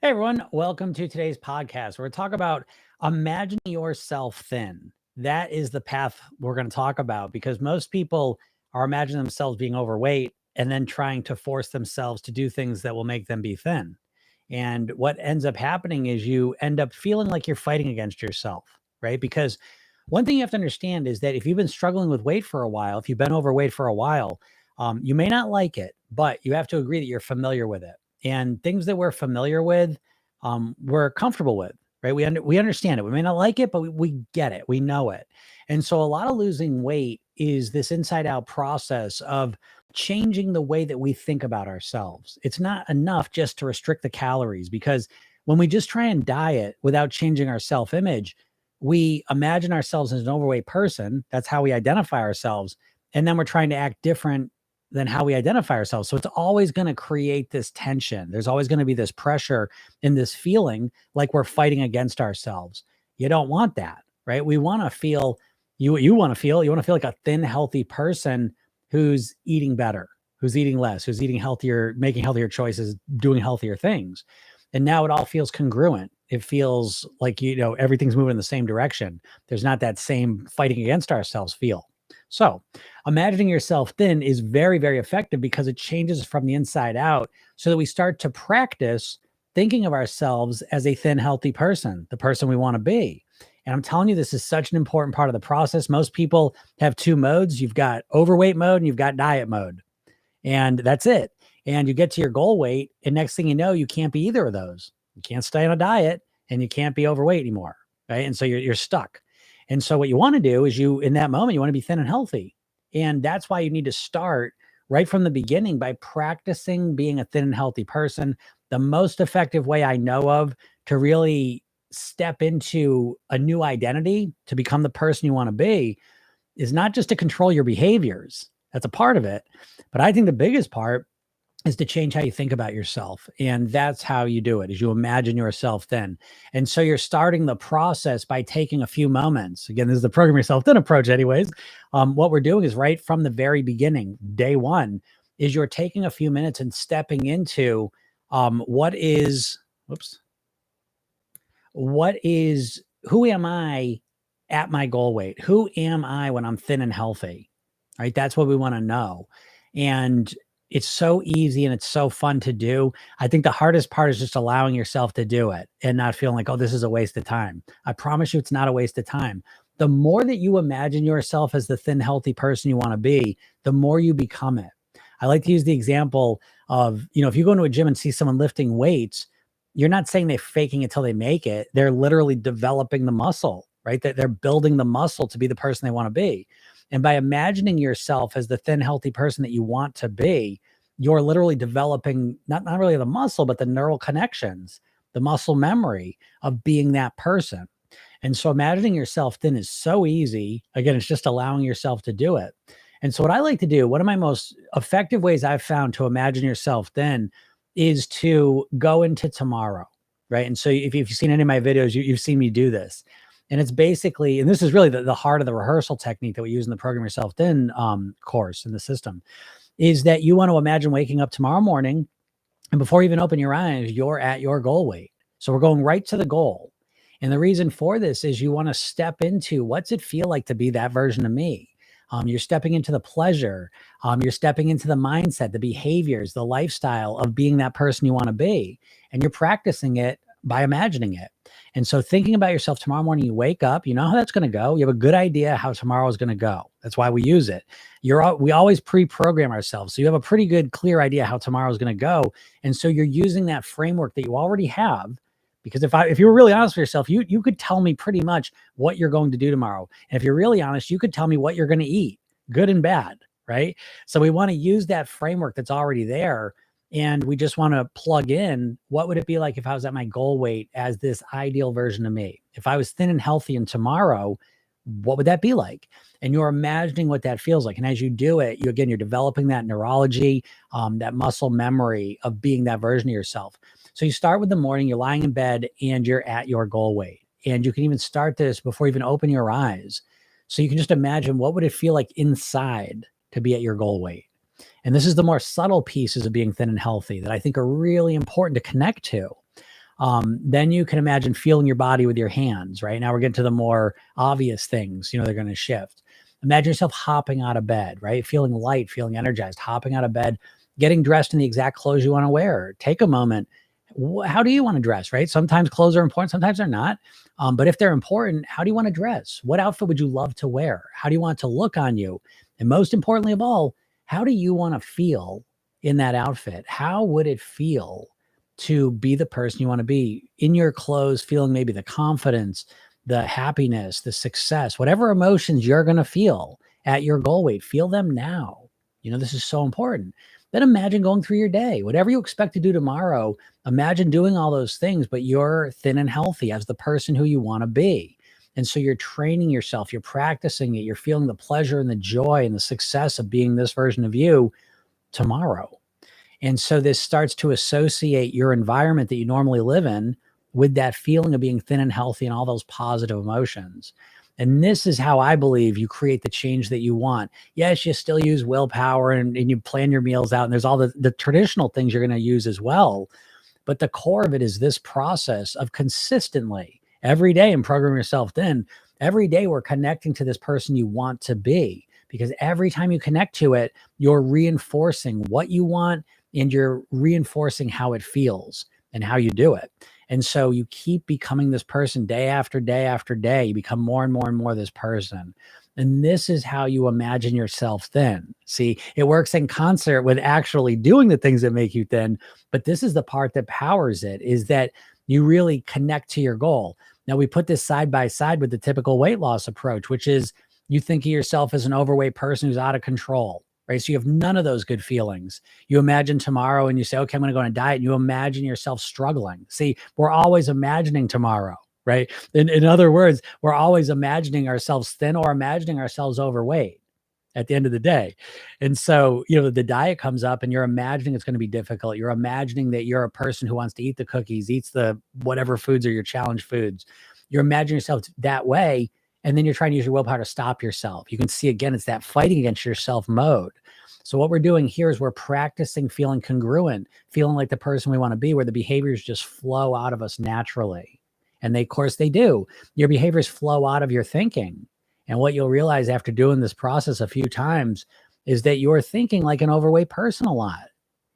Hey everyone, welcome to today's podcast. We're going to talk about imagining yourself thin. That is the path we're going to talk about because most people are imagining themselves being overweight and then trying to force themselves to do things that will make them be thin. And what ends up happening is you end up feeling like you're fighting against yourself, right? Because one thing you have to understand is that if you've been struggling with weight for a while, if you've been overweight for a while, you may not like it, but you have to agree that you're familiar with it. And things that we're familiar with, we're comfortable with, right? We understand it. We may not like it, but we get it. We know it. And so a lot of losing weight is this inside out process of changing the way that we think about ourselves. It's not enough just to restrict the calories because when we just try and diet without changing our self image, we imagine ourselves as an overweight person. That's how we identify ourselves. And then we're trying to act different than how we identify ourselves. So it's always going to create this tension. There's always going to be this pressure and this feeling like we're fighting against ourselves. You don't want that, right? We want to feel you want to feel like a thin, healthy person who's eating better, who's eating less, who's eating healthier, making healthier choices, doing healthier things. And now it all feels congruent. It feels like, everything's moving in the same direction. There's not that same fighting against ourselves feel. So, imagining yourself thin is very, very effective because it changes from the inside out so that we start to practice thinking of ourselves as a thin, healthy person, the person we want to be. And I'm telling you, this is such an important part of the process. Most people have two modes. You've got overweight mode and you've got diet mode. And that's it. And you get to your goal weight. And next thing you know, you can't be either of those. You can't stay on a diet and you can't be overweight anymore. Right. And so you're stuck. And so what you want to do is in that moment, you want to be thin and healthy. And that's why you need to start right from the beginning by practicing being a thin and healthy person. The most effective way I know of to really step into a new identity, to become the person you want to be, is not just to control your behaviors. That's a part of it. But I think the biggest part is to change how you think about yourself. And that's how you do it, is you imagine yourself thin. And so you're starting the process by taking a few moments. Again, this is the program yourself thin approach anyways. What we're doing is right from the very beginning, day one, is you're taking a few minutes and stepping into who am I at my goal weight? Who am I when I'm thin and healthy? Right? That's what we want to know. And it's so easy and it's so fun to do. I think the hardest part is just allowing yourself to do it and not feeling like, oh, this is a waste of time. I promise you it's not a waste of time. The more that you imagine yourself as the thin, healthy person you want to be, the more you become it. I like to use the example of, if you go into a gym and see someone lifting weights, you're not saying they're faking it till they make it. They're literally developing the muscle, right? They're building the muscle to be the person they want to be. And by imagining yourself as the thin, healthy person that you want to be, you're literally developing not really the muscle, but the neural connections, the muscle memory of being that person. And so imagining yourself thin is so easy. Again, it's just allowing yourself to do it. And so what I like to do, one of my most effective ways I've found to imagine yourself thin is to go into tomorrow, right? And so if you've seen any of my videos, you've seen me do this. And it's basically, and this is really the heart of the rehearsal technique that we use in the Program Yourself Thin course in the system, is that you want to imagine waking up tomorrow morning and before you even open your eyes, you're at your goal weight. So we're going right to the goal. And the reason for this is you want to step into what's it feel like to be that version of me? You're stepping into the pleasure. You're stepping into the mindset, the behaviors, the lifestyle of being that person you want to be. And you're practicing it by imagining it. And so thinking about yourself tomorrow morning, you wake up, you know how that's going to go. You have a good idea how tomorrow is going to go. That's why we use it. We always pre-program ourselves. So you have a pretty good, clear idea how tomorrow is going to go. And so you're using that framework that you already have. Because if you were really honest with yourself, you could tell me pretty much what you're going to do tomorrow. And if you're really honest, you could tell me what you're going to eat, good and bad, right? So we want to use that framework that's already there. And we just want to plug in, what would it be like if I was at my goal weight as this ideal version of me? If I was thin and healthy and tomorrow, what would that be like? And you're imagining what that feels like. And as you do it, you're developing that neurology, that muscle memory of being that version of yourself. So you start with the morning, you're lying in bed and you're at your goal weight. And you can even start this before you even open your eyes. So you can just imagine, what would it feel like inside to be at your goal weight? And this is the more subtle pieces of being thin and healthy that I think are really important to connect to. Then you can imagine feeling your body with your hands. Right now, we're getting to the more obvious things. They're going to shift. Imagine yourself hopping out of bed, right? Feeling light, feeling energized, hopping out of bed, getting dressed in the exact clothes you want to wear. Take a moment. How do you want to dress, right? Sometimes clothes are important, sometimes they're not. But if they're important, how do you want to dress? What outfit would you love to wear? How do you want it to look on you? And most importantly of all, how do you want to feel in that outfit? How would it feel to be the person you want to be in your clothes, feeling maybe the confidence, the happiness, the success, whatever emotions you're going to feel at your goal weight, feel them now. This is so important. Then imagine going through your day, whatever you expect to do tomorrow. Imagine doing all those things, but you're thin and healthy as the person who you want to be. And so you're training yourself, you're practicing it, you're feeling the pleasure and the joy and the success of being this version of you tomorrow. And so this starts to associate your environment that you normally live in with that feeling of being thin and healthy and all those positive emotions. And this is how I believe you create the change that you want. Yes, you still use willpower and you plan your meals out, and there's all the traditional things you're going to use as well. But the core of it is this process of consistently every day and program yourself thin. Every day we're connecting to this person you want to be, because every time you connect to it, you're reinforcing what you want and you're reinforcing how it feels and how you do it. And so you keep becoming this person day after day after day. You become more and more and more this person. And this is how you imagine yourself thin. See, it works in concert with actually doing the things that make you thin. But this is the part that powers it, is that you really connect to your goal. Now, we put this side by side with the typical weight loss approach, which is you think of yourself as an overweight person who's out of control, right? So you have none of those good feelings. You imagine tomorrow and you say, okay, I'm going to go on a diet. And you imagine yourself struggling. See, we're always imagining tomorrow, right? In other words, we're always imagining ourselves thin or imagining ourselves overweight at the end of the day. And so, the diet comes up and you're imagining it's going to be difficult. You're imagining that you're a person who wants to eat the cookies, eats the whatever foods are your challenge foods. You're imagining yourself that way. And then you're trying to use your willpower to stop yourself. You can see, again, it's that fighting against yourself mode. So what we're doing here is we're practicing feeling congruent, feeling like the person we want to be, where the behaviors just flow out of us naturally. And of course they do. Your behaviors flow out of your thinking. And what you'll realize after doing this process a few times is that you're thinking like an overweight person a lot.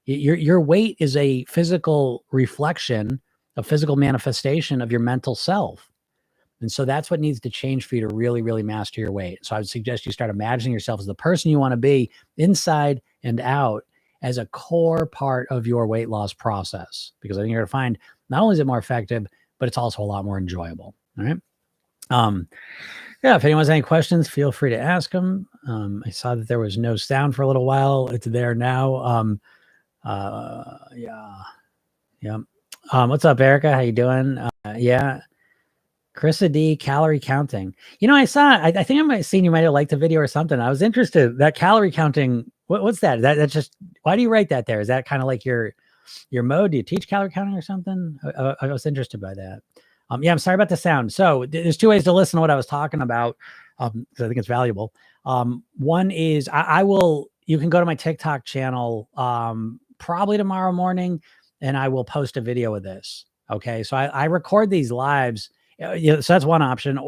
Your weight is a physical reflection, a physical manifestation of your mental self. And so that's what needs to change for you to really, really master your weight. So I would suggest you start imagining yourself as the person you want to be inside and out as a core part of your weight loss process, because I think you're going to find not only is it more effective, but it's also a lot more enjoyable. All right. Yeah, if anyone has any questions, feel free to ask them. I saw that there was no sound for a little while. It's there now. Yeah. Yeah. What's up, Erica? How you doing? Yeah. Chrissa D, calorie counting. I think I might have seen, you might have liked the video or something. I was interested. That calorie counting, what's that? That's just, why do you write that there? Is that kind of like your mode? Do you teach calorie counting or something? I was interested by that. Yeah, I'm sorry about the sound. So there's two ways to listen to what I was talking about, because I think it's valuable. One is you can go to my TikTok channel probably tomorrow morning, and I will post a video of this. Okay, so I record these lives. So that's one option.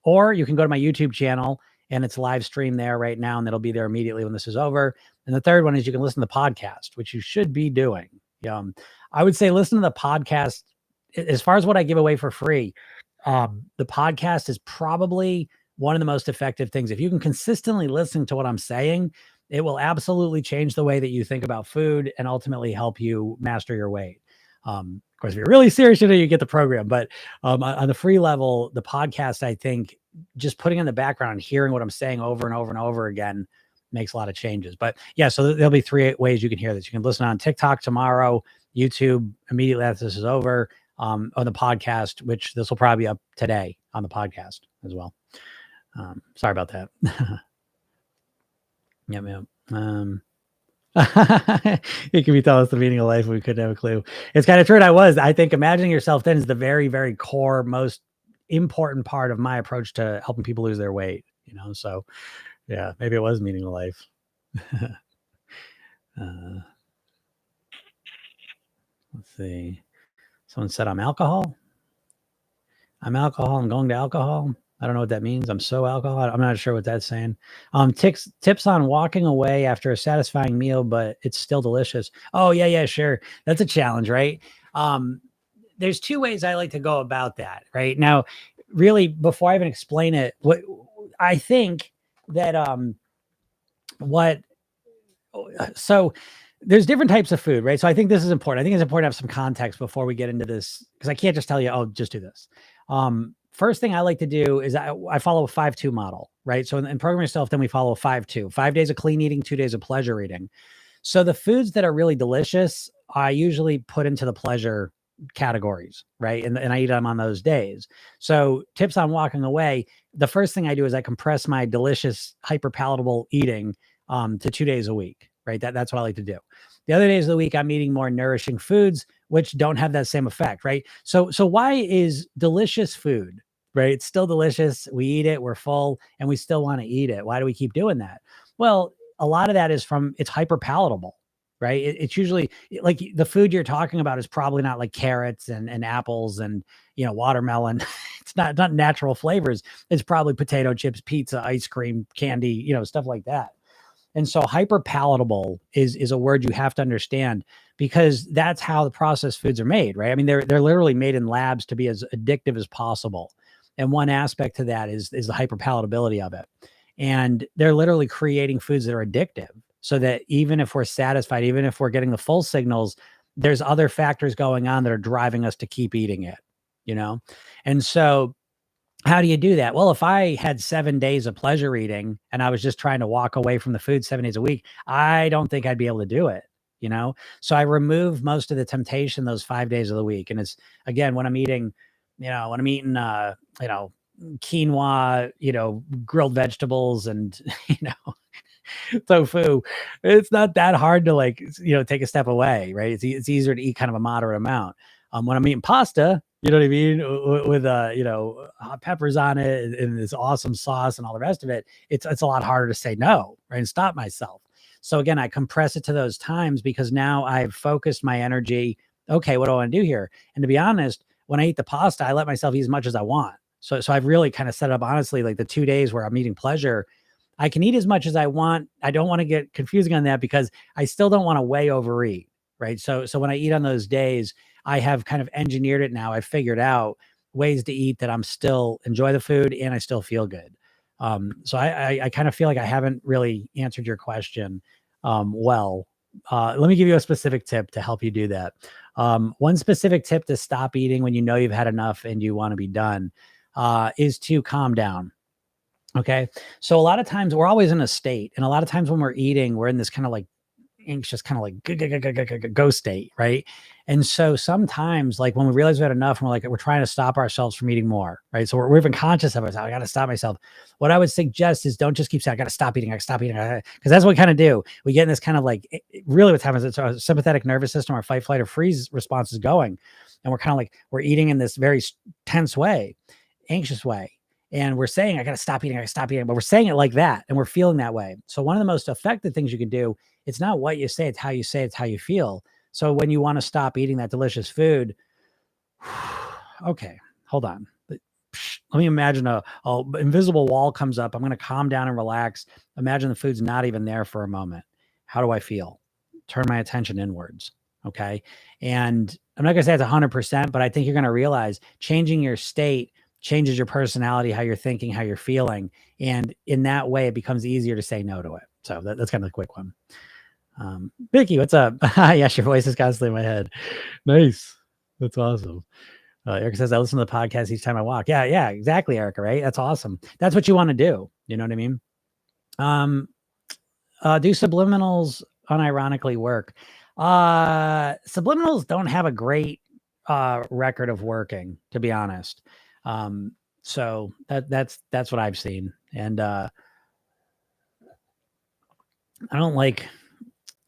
Or you can go to my YouTube channel and it's live stream there right now, and it'll be there immediately when this is over. And the third one is you can listen to the podcast, which you should be doing. I would say listen to the podcast. As far as what I give away for free, the podcast is probably one of the most effective things. If you can consistently listen to what I'm saying, it will absolutely change the way that you think about food and ultimately help you master your weight. Of course, if you're really serious, you get the program. But on the free level, the podcast, I think just putting in the background and hearing what I'm saying over and over and over again makes a lot of changes. But yeah, so there'll be 3 ways you can hear this. You can listen on TikTok tomorrow, YouTube immediately after this is over, on the podcast, which this will probably be up today on the podcast as well. Sorry about that. Yep. It can be telling us the meaning of life. We couldn't have a clue. It's kind of true. I think imagining yourself then is the very, very core, most important part of my approach to helping people lose their weight. So yeah, maybe it was meaning of life. Let's see. Someone said I'm alcohol. I'm alcohol. I'm going to alcohol. I don't know what that means. I'm so alcohol. I'm not sure what that's saying. Tips on walking away after a satisfying meal, but it's still delicious. Oh yeah, sure. That's a challenge, right? Um, there's two ways I like to go about that. Right now, really, before I even explain it, what I think that what so there's different types of food, right? So I think this is important. I think it's important to have some context before we get into this because I can't just tell you, oh, just do this. First thing I like to do is I follow a 5-2 model, right? So in Program Yourself, then we follow a 5-2, 5 days of clean eating, 2 days of pleasure eating. So the foods that are really delicious, I usually put into the pleasure categories, right? And I eat them on those days. So tips on walking away. The first thing I do is I compress my delicious, hyper palatable eating to 2 days a week, right? That's what I like to do. The other days of the week, I'm eating more nourishing foods, which don't have that same effect, right? So why is delicious food, right? It's still delicious. We eat it, we're full, and we still want to eat it. Why do we keep doing that? Well, a lot of that is from it's hyper palatable, right? It's usually like the food you're talking about is probably not like carrots and apples and watermelon. It's not natural flavors. It's probably potato chips, pizza, ice cream, candy, stuff like that. And so hyper palatable is a word you have to understand because that's how the processed foods are made, right? I mean, they're literally made in labs to be as addictive as possible. And one aspect to that is the hyper palatability of it. And they're literally creating foods that are addictive so that even if we're satisfied, even if we're getting the full signals, there's other factors going on that are driving us to keep eating it, you know? And so how do you do that? Well, if I had 7 days of pleasure eating and I was just trying to walk away from the food 7 days a week, I don't think I'd be able to do it, you know? So I remove most of the temptation those 5 days of the week. And it's again, when I'm eating, quinoa, grilled vegetables and, tofu, it's not that hard to take a step away, right? It's easier to eat kind of a moderate amount. When I'm eating pasta, you know what I mean, with hot peppers on it and this awesome sauce and all the rest of it, it's a lot harder to say no, right, and stop myself. So again, I compress it to those times because now I've focused my energy. Okay, what do I want to do here? And to be honest, when I eat the pasta, I let myself eat as much as I want. So I've really kind of set up honestly like the 2 days where I'm eating pleasure. I can eat as much as I want. I don't want to get confusing on that because I still don't want to way overeat, right? So when I eat on those days, I have kind of engineered it now. I've figured out ways to eat that I'm still enjoy the food and I still feel good. So I kind of feel like I haven't really answered your question well. Let me give you a specific tip to help you do that. One specific tip to stop eating when you know you've had enough and you want to be done is to calm down. Okay. So a lot of times we're always in a state. And a lot of times when we're eating, we're in this kind of like anxious, kind of like go state. Right. And so sometimes like when we realize we had enough and we're trying to stop ourselves from eating more. Right. So we're even conscious of it. I got to stop myself. What I would suggest is don't just keep saying, I got to stop eating. I got to stop eating. Because that's what we kind of do. We get in this kind of like, really what's happening is it's our sympathetic nervous system, our fight, flight, or freeze response is going. And we're kind of like, we're eating in this very tense way, anxious way. And we're saying, I got to stop eating, but we're saying it like that. And we're feeling that way. So one of the most effective things you can do, it's not what you say, it's how you say, it's how you feel. So when you want to stop eating that delicious food, okay, hold on. Let me imagine a invisible wall comes up. I'm going to calm down and relax. Imagine the food's not even there for a moment. How do I feel? Turn my attention inwards. Okay. And I'm not going to say it's 100%, but I think you're going to realize changing your state changes your personality, how you're thinking, how you're feeling. And in that way, it becomes easier to say no to it. So that's kind of a quick one. Vicky, what's up? Yes, your voice is constantly in my head. Nice. That's awesome. Erica says, I listen to the podcast each time I walk. Yeah, exactly, Erica, right? That's awesome. That's what you want to do. You know what I mean? Do subliminals unironically work? Subliminals don't have a great record of working, to be honest. So that's what I've seen. And I don't like,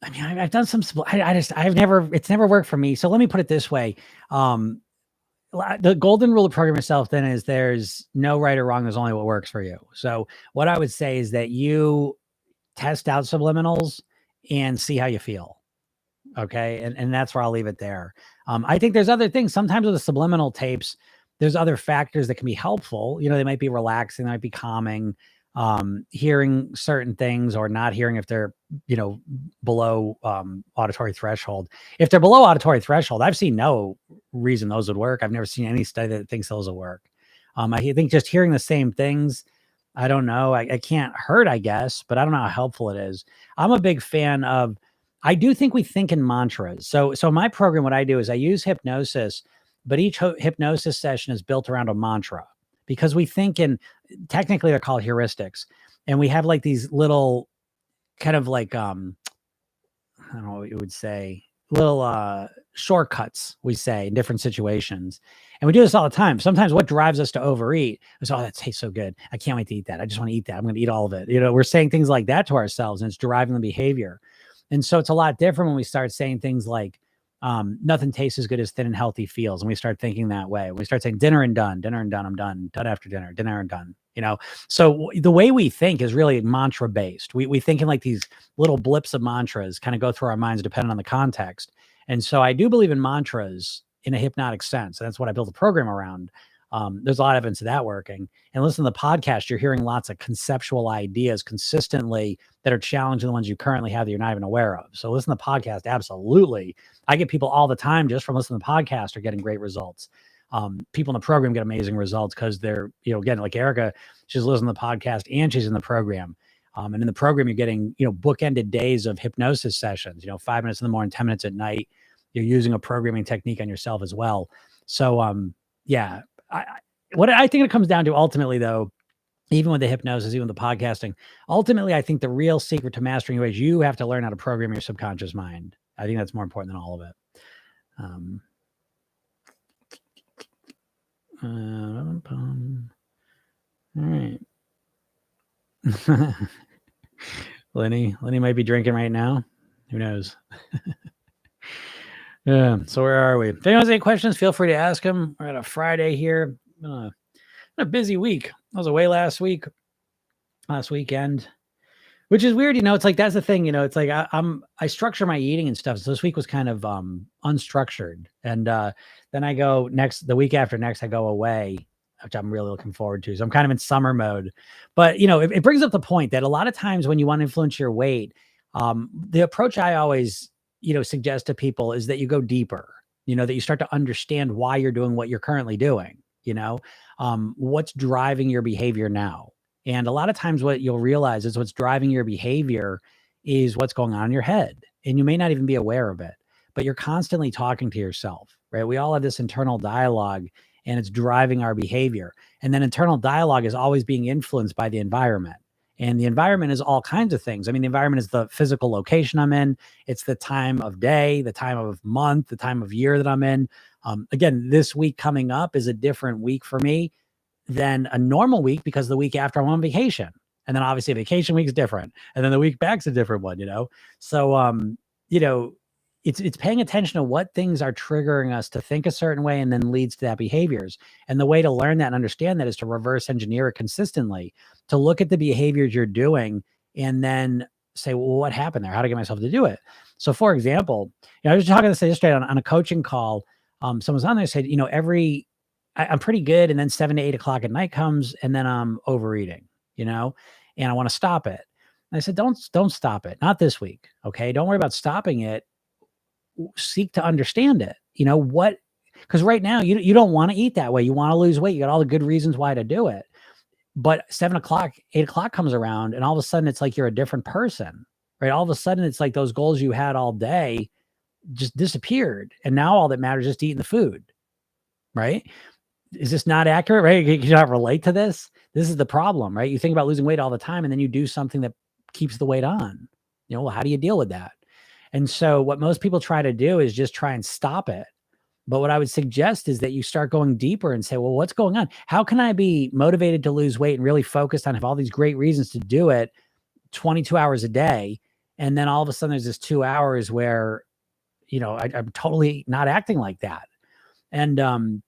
I mean, I've done some, it's never worked for me. So let me put it this way. The golden rule of Program Yourself then is there's no right or wrong. There's only what works for you. So what I would say is that you test out subliminals and see how you feel. Okay. And that's where I'll leave it there. I think there's other things. Sometimes with the subliminal tapes, there's other factors that can be helpful. They might be relaxing, they might be calming, hearing certain things or not hearing if they're, below auditory threshold. If they're below auditory threshold, I've seen no reason those would work. I've never seen any study that thinks those will work. I think just hearing the same things, I don't know. I can't hurt, I guess, but I don't know how helpful it is. I'm a big fan of, I do think we think in mantras. So my program, what I do is I use hypnosis, but each hypnosis session is built around a mantra because we think in, technically they're called heuristics. And we have like these little kind of like, I don't know what you would say, little shortcuts we say in different situations. And we do this all the time. Sometimes what drives us to overeat is, oh, that tastes so good. I can't wait to eat that. I just want to eat that. I'm going to eat all of it. We're saying things like that to ourselves and it's driving the behavior. And so it's a lot different when we start saying things like, nothing tastes as good as thin and healthy feels. And we start thinking that way. We start saying dinner and done, I'm done after dinner, dinner and done, So the way we think is really mantra based. We think in like these little blips of mantras kind of go through our minds depending on the context. And so I do believe in mantras in a hypnotic sense. And that's what I built a program around. There's a lot of evidence of that working. And listen to the podcast, you're hearing lots of conceptual ideas consistently that are challenging the ones you currently have that you're not even aware of. So listen to the podcast, absolutely. I get people all the time just from listening to the podcast are getting great results. People in the program get amazing results because they're, again, like Erica, she's listening to the podcast and she's in the program. And in the program, you're getting, bookended days of hypnosis sessions, 5 minutes in the morning, 10 minutes at night. You're using a programming technique on yourself as well. So, yeah, what I think it comes down to ultimately, though, even with the hypnosis, even the podcasting, ultimately, I think the real secret to mastering you is you have to learn how to program your subconscious mind. I think that's more important than all of it. All right. Lenny might be drinking right now. Who knows? Yeah. So where are we? If anyone has any questions, feel free to ask them. We're at a Friday here. A busy week. I was away last weekend, which is weird. It's like, that's the thing, it's like I structure my eating and stuff. So this week was kind of unstructured. And then I go the week after next, I go away, which I'm really looking forward to. So I'm kind of in summer mode, but it brings up the point that a lot of times when you want to influence your weight, the approach I always, suggest to people is that you go deeper, that you start to understand why you're doing what you're currently doing, what's driving your behavior now. And a lot of times what you'll realize is what's driving your behavior is what's going on in your head. And you may not even be aware of it, but you're constantly talking to yourself, right? We all have this internal dialogue and it's driving our behavior. And then internal dialogue is always being influenced by the environment. And the environment is all kinds of things. I mean, the environment is the physical location I'm in. It's the time of day, the time of month, the time of year that I'm in. Again, this week coming up is a different week for me than a normal week because the week after I'm on vacation. And then obviously a vacation week is different. And then the week back's a different one, So, it's paying attention to what things are triggering us to think a certain way and then leads to that behaviors. And the way to learn that and understand that is to reverse engineer it consistently, to look at the behaviors you're doing and then say, well, what happened there? How to get myself to do it? So for example, I was talking to say yesterday on a coaching call. Someone's on there said, I'm pretty good. And then 7 to 8 o'clock at night comes and then I'm overeating, and I want to stop it. And I said, don't stop it. Not this week. Okay. Don't worry about stopping it. Seek to understand it. Because right now you don't want to eat that way. You want to lose weight. You got all the good reasons why to do it. But 7 o'clock, 8 o'clock comes around and all of a sudden it's like you're a different person, right? All of a sudden it's like those goals you had all day just disappeared. And now all that matters is just eating the food, right? Is this not accurate, right? Can you not relate to this? This is the problem, right? You think about losing weight all the time and then you do something that keeps the weight on. Well, how do you deal with that? And so what most people try to do is just try and stop it. But what I would suggest is that you start going deeper and say, well, what's going on? How can I be motivated to lose weight and really focused on have all these great reasons to do it 22 hours a day? And then all of a sudden there's this 2 hours where, I'm totally not acting like that. And,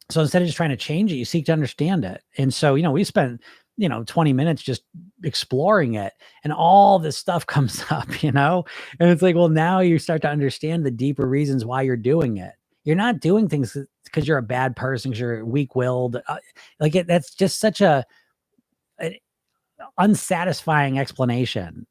so instead of just trying to change it, you seek to understand it. And so, we spent 20 minutes just exploring it, and all this stuff comes up, and it's like, well, now you start to understand the deeper reasons why you're doing it. You're not doing things because you're a bad person, because you're weak-willed. That's just such an unsatisfying explanation.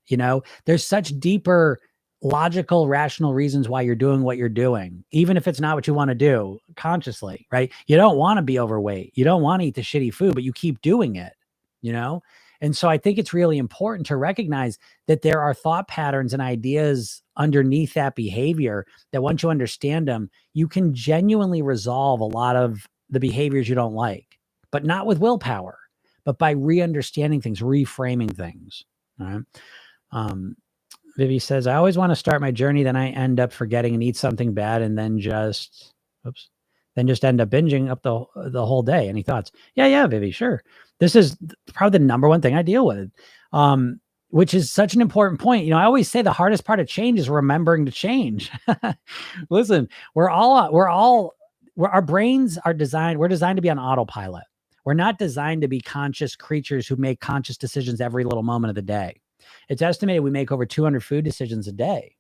There's such deeper logical, rational reasons why you're doing what you're doing, even if it's not what you want to do consciously, right? You don't want to be overweight. You don't want to eat the shitty food, but you keep doing it, you know? And so I think it's really important to recognize that there are thought patterns and ideas underneath that behavior that once you understand them, you can genuinely resolve a lot of the behaviors you don't like, but not with willpower, but by re-understanding things, reframing things. All right. Vivi says, I always want to start my journey, then I end up forgetting and eat something bad, and then just end up binging up the whole day. Any thoughts? Yeah, Vivi, sure. This is probably the number one thing I deal with, which is such an important point. I always say the hardest part of change is remembering to change. Listen, our brains are designed, we're designed to be on autopilot. We're not designed to be conscious creatures who make conscious decisions every little moment of the day. It's estimated we make over 200 food decisions a day,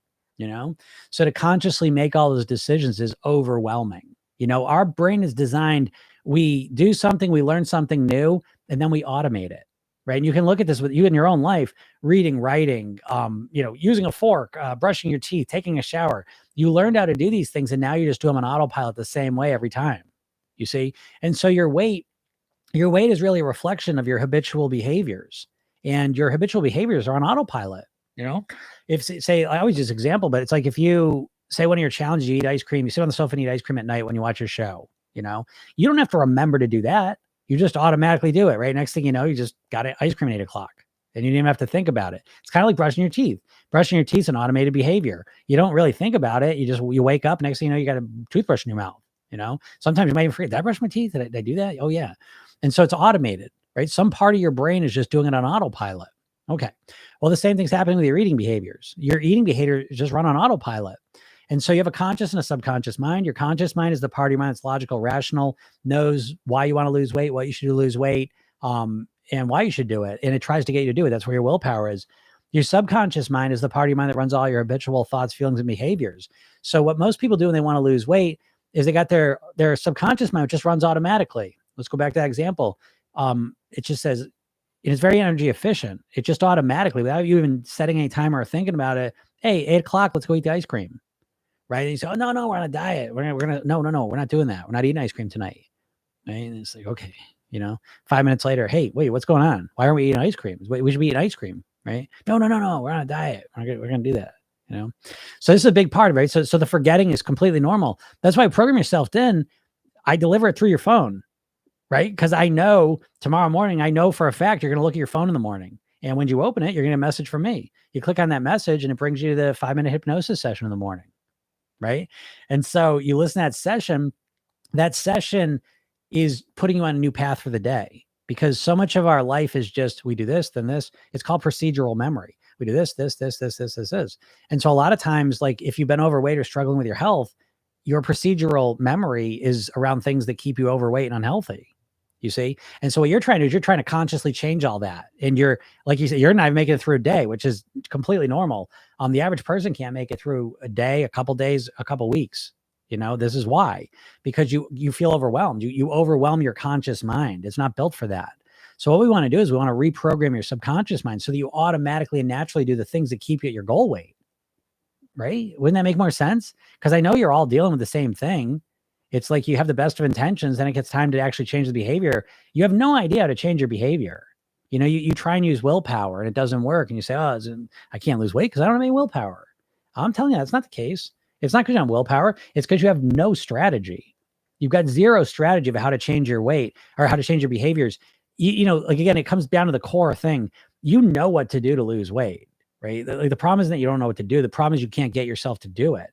So to consciously make all those decisions is overwhelming. Our brain is designed, we do something, we learn something new, and then we automate it, right? And you can look at this with you in your own life, reading, writing, using a fork, brushing your teeth, taking a shower. You learned how to do these things, and now you just do them on autopilot the same way every time, you see? And so your weight is really a reflection of your habitual behaviors. And your habitual behaviors are on autopilot. If say, I always use example, but it's like if you say one of your challenges, you eat ice cream, you sit on the sofa and eat ice cream at night when you watch your show, you don't have to remember to do that. You just automatically do it, right? Next thing you know, you just got ice cream at 8:00 and you didn't even have to think about it. It's kind of like brushing your teeth. Brushing your teeth is an automated behavior. You don't really think about it. You wake up, next thing you know, you got a toothbrush in your mouth, Sometimes you might even forget, did I brush my teeth? Did I do that? Oh yeah. And so it's automated, right? Some part of your brain is just doing it on autopilot. Okay. Well, the same thing's happening with your eating behaviors. Your eating behavior is just run on autopilot. And so you have a conscious and a subconscious mind. Your conscious mind is the part of your mind that's logical, rational, knows why you want to lose weight, what you should do to lose weight, and why you should do it. And it tries to get you to do it. That's where your willpower is. Your subconscious mind is the part of your mind that runs all your habitual thoughts, feelings, and behaviors. So what most people do when they want to lose weight is they got their subconscious mind, which just runs automatically. Let's go back to that example. It just says, it's very energy efficient. It just automatically, without you even setting any timer or thinking about it, hey, 8:00, let's go eat the ice cream. Right. And you say, oh, no, we're on a diet. We're gonna, no, we're not doing that. We're not eating ice cream tonight. Right. And it's like, okay, 5 minutes later, hey, wait, what's going on? Why aren't we eating ice cream? We should be eating ice cream. Right. No, we're on a diet. We're going to do that. So this is a big part of it. Right? So the forgetting is completely normal. That's why program yourself in. I deliver it through your phone. Right? Because I know tomorrow morning, I know for a fact you're going to look at your phone in the morning. And when you open it, you're going to get a message from me. You click on that message and it brings you to the 5-minute hypnosis session in the morning. Right? And so you listen to that session. That session is putting you on a new path for the day, because so much of our life is just, we do this, then this. It's called procedural memory. We do this. And so a lot of times, like if you've been overweight or struggling with your health, your procedural memory is around things that keep you overweight and unhealthy. You see? And so what you're trying to do is you're trying to consciously change all that. And you're, like you said, you're not making it through a day, which is completely normal. The average person can't make it through a day, a couple days, a couple weeks. This is why, because you feel overwhelmed. You overwhelm your conscious mind. It's not built for that. So what we want to do is we want to reprogram your subconscious mind so that you automatically and naturally do the things that keep you at your goal weight. Right? Wouldn't that make more sense? Because I know you're all dealing with the same thing. It's like you have the best of intentions, then it gets time to actually change the behavior. You have no idea how to change your behavior. You try and use willpower and it doesn't work. And you say, oh, I can't lose weight because I don't have any willpower. I'm telling you, that's not the case. It's not because you don't have willpower. It's because you have no strategy. You've got zero strategy of how to change your weight or how to change your behaviors. Like again, it comes down to the core thing. You know what to do to lose weight, right? The problem isn't that you don't know what to do. The problem is you can't get yourself to do it.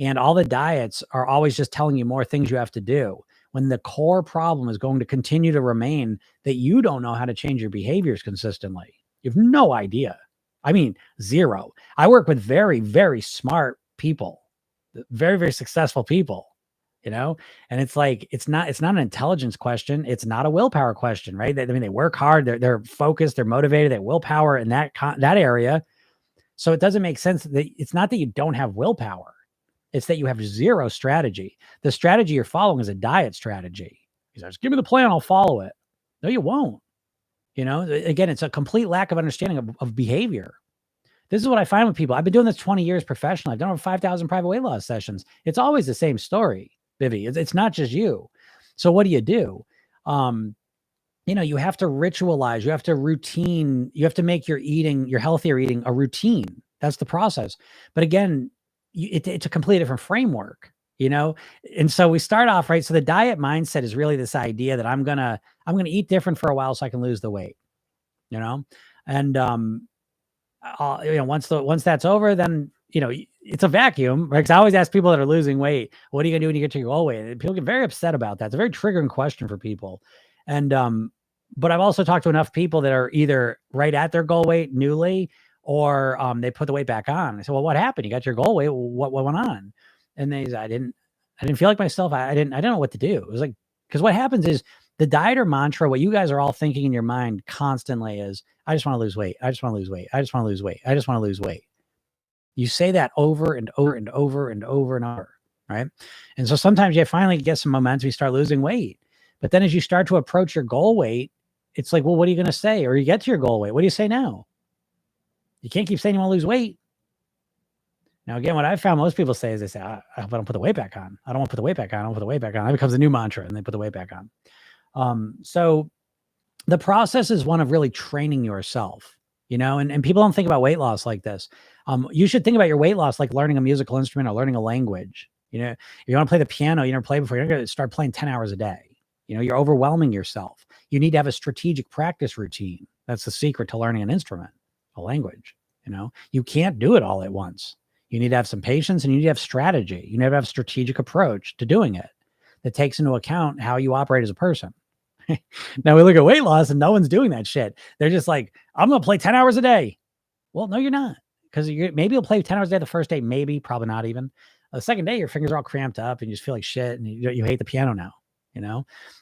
And all the diets are always just telling you more things you have to do, when the core problem is going to continue to remain that you don't know how to change your behaviors consistently. You have no idea. I mean, zero. I work with very, very smart people, very, very successful people, And it's like, it's not an intelligence question. It's not a willpower question, right? I mean, they work hard, they're focused, they're motivated, they have willpower in that area. So it doesn't make sense that it's not that you don't have willpower. It's that you have zero strategy. The strategy you're following is a diet strategy. He's like, just give me the plan, I'll follow it. No, you won't. Again, it's a complete lack of understanding of behavior. This is what I find with people. I've been doing this 20 years professionally. I've done over 5,000 private weight loss sessions. It's always the same story, Vivi. It's not just you. So what do? You have to ritualize, you have to routine, you have to make your healthier eating a routine. That's the process. But again, it's a completely different framework, And so we start off, right? So the diet mindset is really this idea that I'm going to eat different for a while so I can lose the weight, And, once that's over, then, it's a vacuum, right? Because I always ask people that are losing weight, what are you going to do when you get to your goal weight? And people get very upset about that. It's a very triggering question for people. And, but I've also talked to enough people that are either right at their goal weight newly, or they put the weight back on. I said, well, what happened? You got your goal weight. What went on? And they said, I didn't feel like myself. I didn't know what to do. It was like, because what happens is the dieter mantra, what you guys are all thinking in your mind constantly is, I just want to lose weight. I just want to lose weight. I just want to lose weight. I just want to lose weight. You say that over and over and over and over and over, right? And so sometimes you finally get some momentum, you start losing weight. But then as you start to approach your goal weight, it's like, well, what are you going to say? Or you get to your goal weight. What do you say now? You can't keep saying you want to lose weight. Now, again, what I found most people say is they say, I hope I don't put the weight back on. I don't want to put the weight back on. I don't put the weight back on. That becomes a new mantra, and they put the weight back on. So the process is one of really training yourself, and people don't think about weight loss like this. You should think about your weight loss like learning a musical instrument or learning a language. If you want to play the piano, you never played before, you're going to start playing 10 hours a day. You're overwhelming yourself. You need to have a strategic practice routine. That's the secret to learning an instrument, a language. You can't do it all at once. You need to have some patience, and you need to have strategy. You need to have a strategic approach to doing it that takes into account how you operate as a person. Now we look at weight loss and no one's doing that shit. They're just like, I'm going to play 10 hours a day. Well, no, you're not. Because maybe you'll play 10 hours a day the first day, maybe, probably not even. The second day, your fingers are all cramped up and you just feel like shit, and you hate the piano now,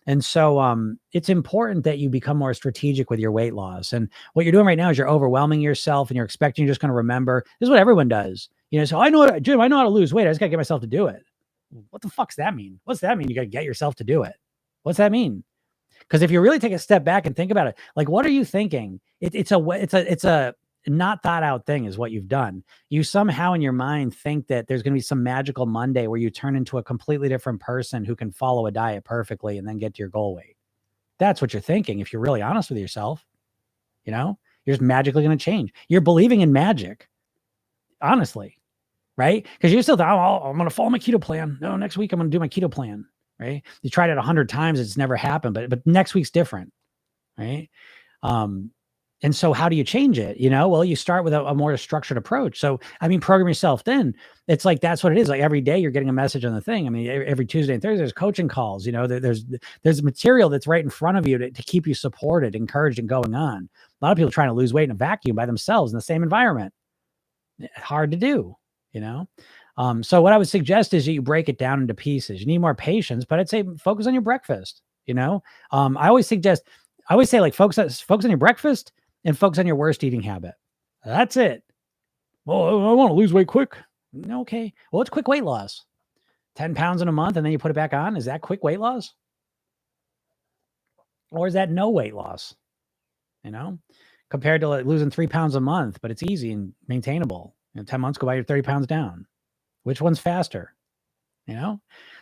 And so it's important that you become more strategic with your weight loss. And what you're doing right now is you're overwhelming yourself, and you're expecting you're just going to remember. This is what everyone does. So Jim, I know how to lose weight. I just got to get myself to do it. What the fuck's that mean? What's that mean? You got to get yourself to do it. What's that mean? Because if you really take a step back and think about it, like, what are you thinking? It's a not thought out thing is what you've done. You somehow in your mind think that there's going to be some magical Monday where you turn into a completely different person who can follow a diet perfectly and then get to your goal weight. That's what you're thinking. If you're really honest with yourself, you're just magically going to change. You're believing in magic, honestly, right? Because you're still thinking, I'm going to follow my keto plan. No, next week I'm going to do my keto plan. Right? You tried it 100 times. It's never happened, but next week's different. Right. And so how do you change it? Well, you start with a more structured approach. So, program yourself then. It's like, that's what it is. Like every day you're getting a message on the thing. Every Tuesday and Thursday, there's coaching calls, there's material that's right in front of you to keep you supported, encouraged, and going on. A lot of people trying to lose weight in a vacuum by themselves in the same environment. Hard to do, So what I would suggest is that you break it down into pieces. You need more patience, but I'd say focus on your breakfast. I always say like focus on your breakfast and focus on your worst eating habit. That's it. Well, I want to lose weight quick. Okay. Well, it's quick weight loss. 10 pounds in a month and then you put it back on. Is that quick weight loss? Or is that no weight loss? Compared to like losing 3 pounds a month, but it's easy and maintainable. 10 months go by, you're 30 pounds down. Which one's faster?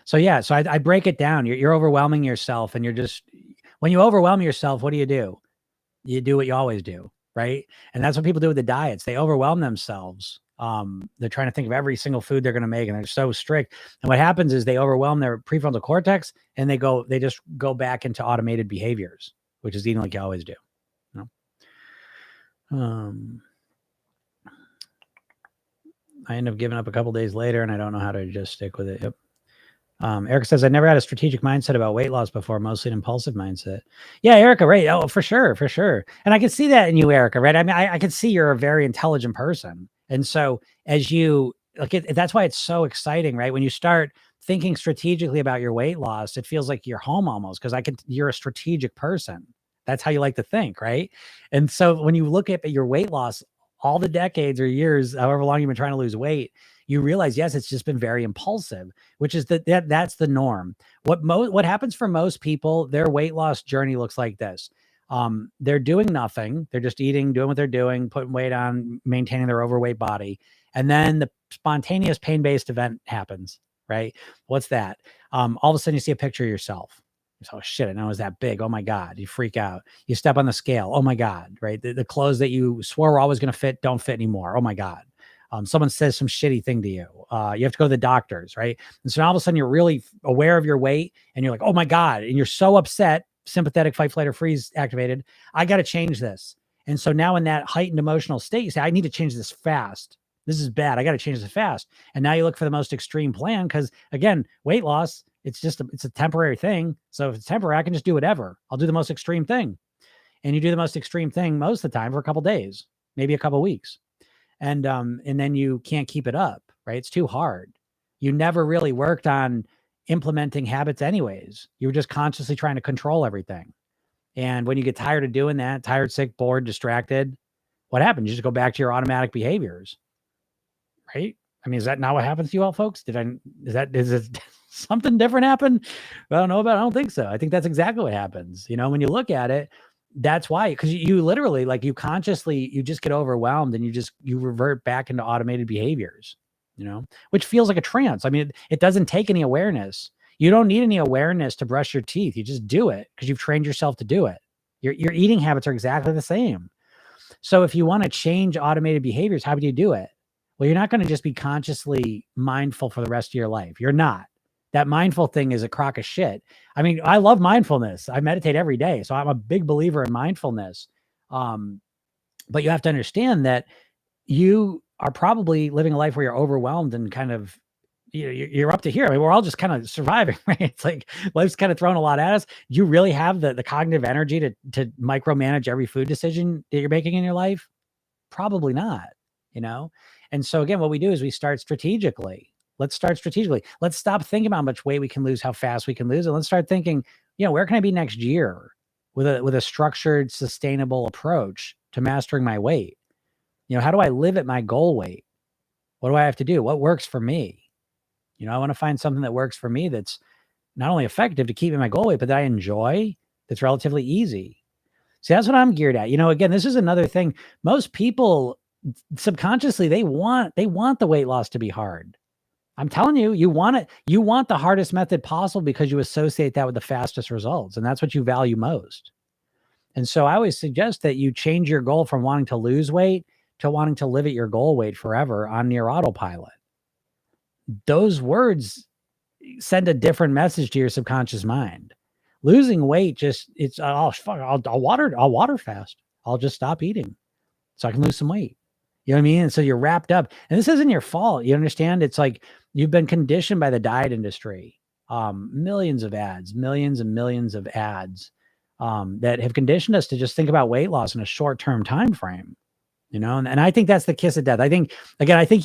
So yeah, so I break it down. You're overwhelming yourself, and when you overwhelm yourself, what do? You do what you always do, right? And that's what people do with the diets. They overwhelm themselves. They're trying to think of every single food they're going to make, and they're so strict. And what happens is they overwhelm their prefrontal cortex, and they just go back into automated behaviors, which is eating like you always do. I end up giving up a couple days later, and I don't know how to just stick with it. Yep. Erica says, I never had a strategic mindset about weight loss before, mostly an impulsive mindset. Yeah, Erica, right. Oh, for sure. And I can see that in you, Erica, right? I can see you're a very intelligent person. And so as you, that's why it's so exciting, right? When you start thinking strategically about your weight loss, it feels like you're home almost because you're a strategic person. That's how you like to think, right? And so when you look at your weight loss, all the decades or years, however long you've been trying to lose weight, you realize, yes, it's just been very impulsive, which is that's the norm. What happens for most people, their weight loss journey looks like this. They're doing nothing. They're just eating, doing what they're doing, putting weight on, maintaining their overweight body. And then the spontaneous pain-based event happens, right? What's that? All of a sudden you see a picture of yourself. Oh shit, I know it was that big. Oh my God. You freak out. You step on the scale. Oh my God. Right. The clothes that you swore were always going to fit don't fit anymore. Oh my God. Someone says some shitty thing to you. You have to go to the doctors. Right. And so all of a sudden you're really aware of your weight and you're like, oh my God. And you're so upset, sympathetic fight, flight, or freeze activated. I got to change this. And so now in that heightened emotional state, you say, I need to change this fast. This is bad. I got to change this fast. And now you look for the most extreme plan. Cause again, weight loss, it's a temporary thing. So if it's temporary, I can just do whatever. I'll do the most extreme thing. And you do the most extreme thing most of the time for a couple of days, maybe a couple of weeks. And then you can't keep it up, right? It's too hard. You never really worked on implementing habits anyways. You were just consciously trying to control everything. And when you get tired of doing that, tired, sick, bored, distracted, what happens? You just go back to your automatic behaviors, right? I mean, is that not what happens to you all, folks? Is it something different happen? I don't know about it. I don't think so. I think that's exactly what happens. When you look at it, that's why, because you literally, like, you consciously, you just get overwhelmed and you revert back into automated behaviors, which feels like a trance. I mean, it doesn't take any awareness. You don't need any awareness to brush your teeth. You just do it because you've trained yourself to do it. Your eating habits are exactly the same. So if you want to change automated behaviors, how do you do it? Well, you're not going to just be consciously mindful for the rest of your life. You're not. That mindful thing is a crock of shit. I mean, I love mindfulness. I meditate every day. So I'm a big believer in mindfulness. But you have to understand that you are probably living a life where you're overwhelmed and kind of, you're up to here. I mean, we're all just kind of surviving, right? It's like life's kind of throwing a lot at us. Do you really have the cognitive energy to micromanage every food decision that you're making in your life? Probably not, And so again, what we do is we start strategically. Let's start strategically. Let's stop thinking about how much weight we can lose, how fast we can lose, and let's start thinking, where can I be next year with a structured, sustainable approach to mastering my weight? How do I live at my goal weight? What do I have to do? What works for me? I want to find something that works for me that's not only effective to keep me my goal weight, but that I enjoy, that's relatively easy. See, that's what I'm geared at. Again, this is another thing. Most people subconsciously, they want the weight loss to be hard. I'm telling you, you want it. You want the hardest method possible because you associate that with the fastest results. And that's what you value most. And so I always suggest that you change your goal from wanting to lose weight to wanting to live at your goal weight forever on your autopilot. Those words send a different message to your subconscious mind. Losing weight I'll water fast. I'll just stop eating so I can lose some weight. You know what I mean? And so you're wrapped up, and this isn't your fault. You understand? It's like you've been conditioned by the diet industry. Millions of ads, millions and millions of ads that have conditioned us to just think about weight loss in a short-term time frame. And I think that's the kiss of death. I think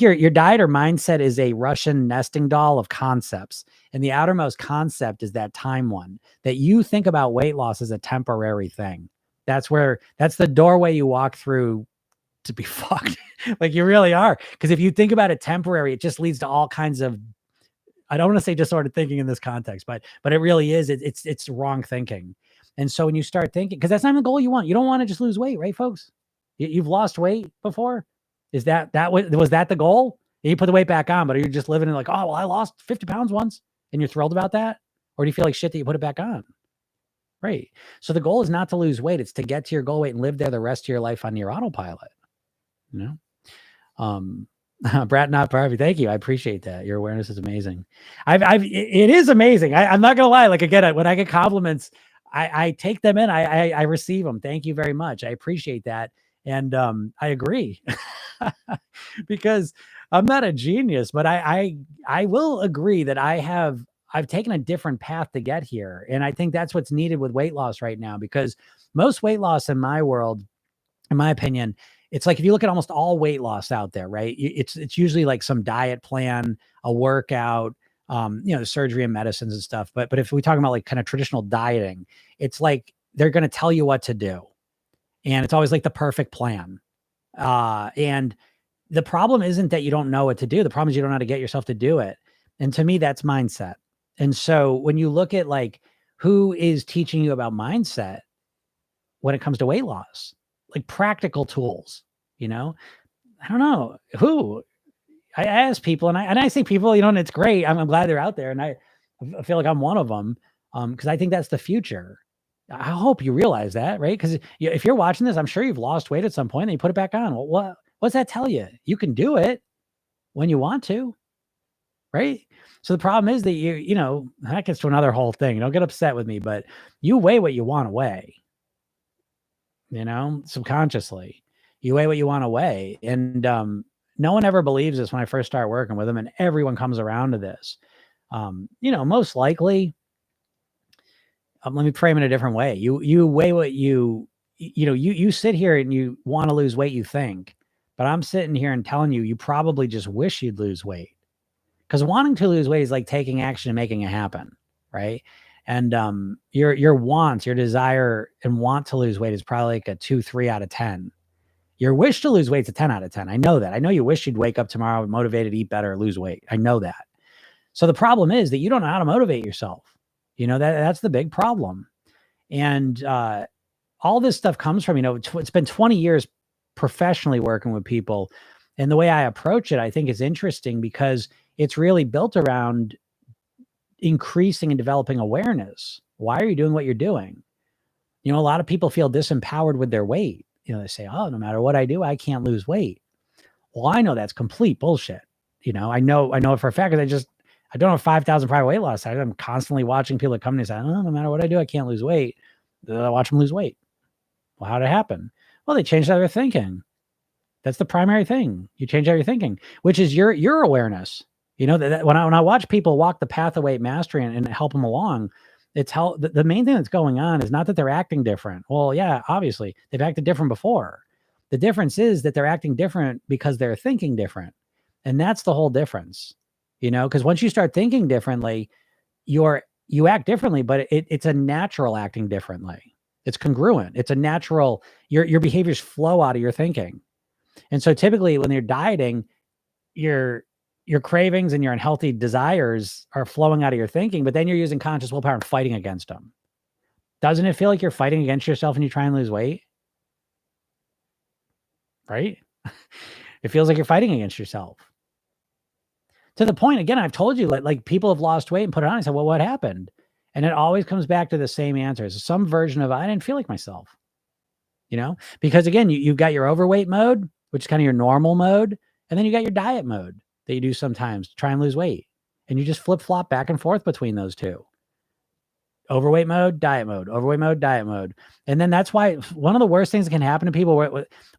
your diet or mindset is a Russian nesting doll of concepts. And the outermost concept is that time one, that you think about weight loss as a temporary thing. That's the doorway you walk through to be fucked. Like you really are. Because if you think about it temporary, it just leads to all kinds of, I don't want to say disordered thinking in this context, but it really is. It's wrong thinking. And so when you start thinking, because that's not the goal you want. You don't want to just lose weight, right, folks? You've lost weight before? Was that the goal? You put the weight back on, but are you just living in like, oh, well, I lost 50 pounds once and you're thrilled about that? Or do you feel like shit that you put it back on? Right. So the goal is not to lose weight. It's to get to your goal weight and live there the rest of your life on your autopilot. Brat Not Barbie. Thank you. I appreciate that. Your awareness is amazing. It is amazing. I'm not going to lie. Like again, when I get compliments, I take them in. I receive them. Thank you very much. I appreciate that. And I agree because I'm not a genius, but I will agree that I've taken a different path to get here. And I think that's what's needed with weight loss right now, because most weight loss in my world, in my opinion, it's like, if you look at almost all weight loss out there, right? It's usually like some diet plan, a workout, surgery and medicines and stuff. But if we talk about like kind of traditional dieting, it's like they're going to tell you what to do. And it's always like the perfect plan. And the problem isn't that you don't know what to do. The problem is you don't know how to get yourself to do it. And to me, that's mindset. And so when you look at like who is teaching you about mindset when it comes to weight loss, like practical tools, I don't know who. I ask people, and I say people, and it's great. I'm glad they're out there, and I feel like I'm one of them, because I think that's the future. I hope you realize that, right? Because if you're watching this, I'm sure you've lost weight at some point, and you put it back on. Well, what's that tell you? You can do it when you want to, right? So the problem is that that gets to another whole thing. Don't get upset with me, but you weigh what you want to weigh, subconsciously. You weigh what you want to weigh, and no one ever believes this when I first start working with them, and everyone comes around to this. Most likely, let me frame it a different way. You weigh what you sit here and you want to lose weight, you think, but I'm sitting here and telling you probably just wish you'd lose weight, because wanting to lose weight is like taking action and making it happen, right? And your wants, your desire and want to lose weight is probably like a 2, 3 out of 10. Your wish to lose weight is a 10 out of 10. I know that. I know you wish you'd wake up tomorrow motivated, eat better, lose weight. I know that. So the problem is that you don't know how to motivate yourself. That's the big problem. And all this stuff comes from, it's been 20 years professionally working with people. And the way I approach it, I think is interesting because it's really built around increasing and developing awareness. Why are you doing what you're doing? A lot of people feel disempowered with their weight. They say, oh, no matter what I do, I can't lose weight. Well, I know that's complete bullshit. I know it for a fact, because I don't have 5,000 private weight loss sites. I'm constantly watching people that come and say, oh, no matter what I do, I can't lose weight. I watch them lose weight. Well, how'd it happen? Well, they changed how they're thinking. That's the primary thing. You change how you're thinking, which is your awareness. That when I watch people walk the path of weight mastery and help them along, it's how the main thing that's going on is not that they're acting different. Well, yeah, obviously they've acted different before. The difference is that they're acting different because they're thinking different. And that's the whole difference, because once you start thinking differently, you act differently, but it's a natural acting differently. It's congruent. It's a natural, your behaviors flow out of your thinking. And so typically when you're dieting, your cravings and your unhealthy desires are flowing out of your thinking, but then you're using conscious willpower and fighting against them. Doesn't it feel like you're fighting against yourself when you try and lose weight? Right? It feels like you're fighting against yourself. To the point, again, I've told you, like people have lost weight and put it on. I said, well, what happened? And it always comes back to the same answers. Some version of, I didn't feel like myself, because again, you've got your overweight mode, which is kind of your normal mode. And then you got your diet mode that you do sometimes to try and lose weight. And you just flip flop back and forth between those two. Overweight mode, diet mode, overweight mode, diet mode. And then that's why one of the worst things that can happen to people,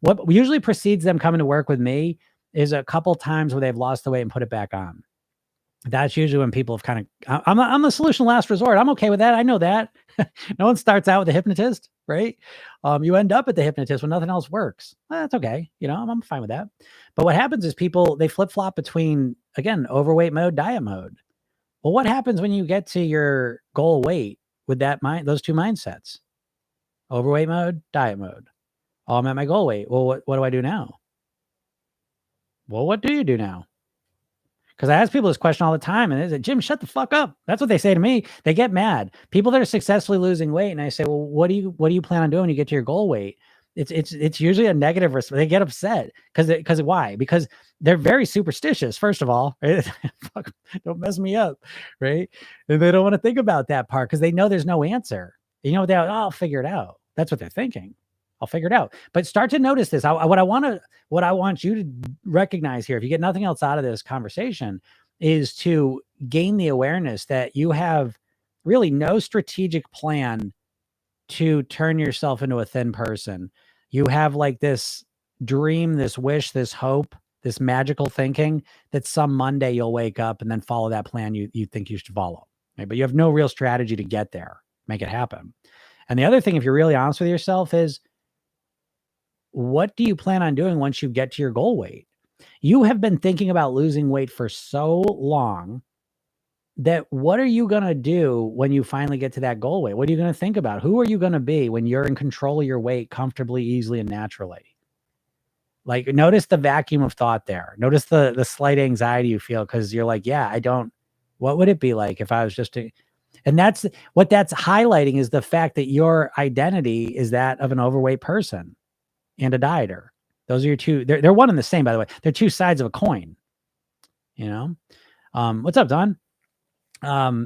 what usually precedes them coming to work with me, is a couple times where they've lost the weight and put it back on. That's usually when people have kind of, I'm the solution of last resort. I'm okay with that. I know that. No one starts out with a hypnotist, right? You end up at the hypnotist when nothing else works. Well, that's okay. I'm fine with that. But what happens is people, they flip flop between, again, overweight mode, diet mode. Well, what happens when you get to your goal weight with those two mindsets? Overweight mode, diet mode. Oh, I'm at my goal weight. Well, what do I do now? Well, what do you do now? Because I ask people this question all the time, and they say, Jim, shut the fuck up. That's what they say to me. They get mad. People that are successfully losing weight, and I say, well, what do you plan on doing when you get to your goal weight? It's usually a negative response. They get upset because why? Because they're very superstitious. First of all, right? Fuck, don't mess me up, right? And they don't want to think about that part because they know there's no answer. I'll figure it out. That's what they're thinking. I'll figure it out. But start to notice this. What I want you to recognize here, if you get nothing else out of this conversation, is to gain the awareness that you have really no strategic plan to turn yourself into a thin person. You have like this dream, this wish, this hope, this magical thinking that some Monday you'll wake up and then follow that plan you think you should follow. Right? But you have no real strategy to get there, make it happen. And the other thing, if you're really honest with yourself, is what do you plan on doing once you get to your goal weight? You have been thinking about losing weight for so long that what are you going to do when you finally get to that goal weight? What are you going to think about? Who are you going to be when you're in control of your weight comfortably, easily, and naturally? Like, notice the vacuum of thought there. Notice the slight anxiety you feel because you're like, yeah, I don't. What would it be like if I was just a, and that's what that's highlighting is the fact that your identity is that of an overweight person and a dieter. Those are your two. They're one and the same, by the way. They're two sides of a coin. You know. What's up, Don? Yeah,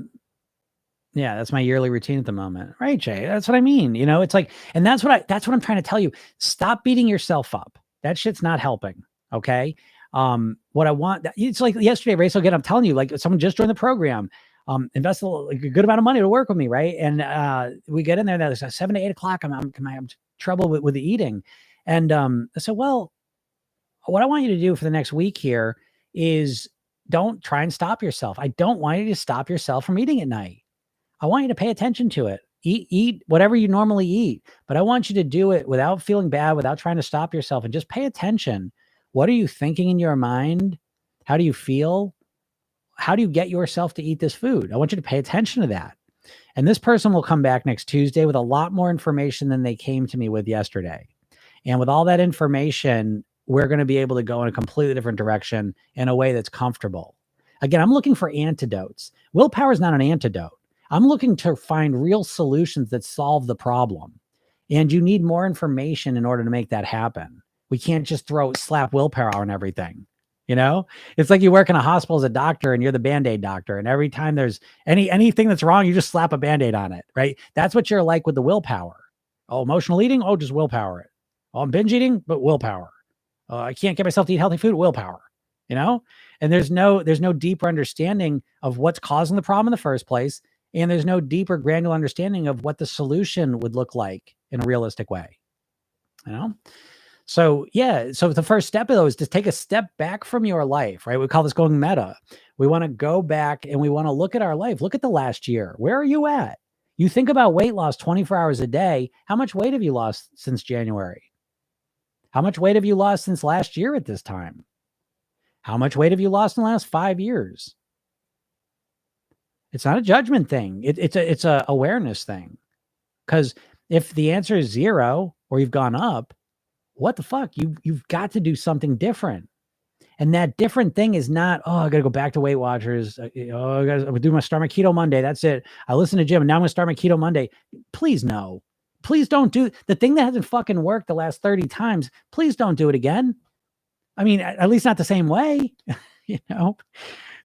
that's my yearly routine at the moment. Right, Jay. That's what I mean. You know, it's like, and that's what I'm trying to tell you. Stop beating yourself up. That shit's not helping. Okay. What I want, it's like yesterday, Rachel, again, I'm telling you, like someone just joined the program, invest like a good amount of money to work with me. Right. And, we get in there, there's 7 to 8 o'clock. I'm trouble with the eating. And, I said, well, what I want you to do for the next week here is don't try and stop yourself. I don't want you to stop yourself from eating at night. I want you to pay attention to it. Eat whatever you normally eat, but I want you to do it without feeling bad, without trying to stop yourself, and just pay attention. What are you thinking in your mind? How do you feel? How do you get yourself to eat this food? I want you to pay attention to that. And this person will come back next Tuesday with a lot more information than they came to me with yesterday. And with all that information, we're going to be able to go in a completely different direction in a way that's comfortable. Again, I'm looking for antidotes. Willpower is not an antidote. I'm looking to find real solutions that solve the problem. And you need more information in order to make that happen. We can't just slap willpower on everything. You know, it's like you work in a hospital as a doctor and you're the Band-Aid doctor. And every time there's anything that's wrong, you just slap a Band-Aid on it, right? That's what you're like with the willpower. Oh, emotional eating? Oh, just willpower it. Oh, I'm binge eating, but willpower. I can't get myself to eat healthy food, willpower, you know? And there's no deeper understanding of what's causing the problem in the first place. And there's no deeper granular understanding of what the solution would look like in a realistic way, you know? So yeah, so the first step of those is to take a step back from your life, right? We call this going meta. We want to go back and we want to look at our life. Look at the last year. Where are you at? You think about weight loss 24 hours a day. How much weight have you lost since January? How much weight have you lost since last year at this time? How much weight have you lost in the last 5 years? It's not a judgment thing. It's a awareness thing. Because if the answer is 0 or you've gone up, what the fuck? You've got to do something different. And that different thing is not, oh, I got to go back to Weight Watchers. I got to do start my keto Monday. That's it. I listen to Jim and now I'm going to start my keto Monday. Please no. Please don't do the thing that hasn't fucking worked the last 30 times. Please don't do it again. I mean, at least not the same way, you know,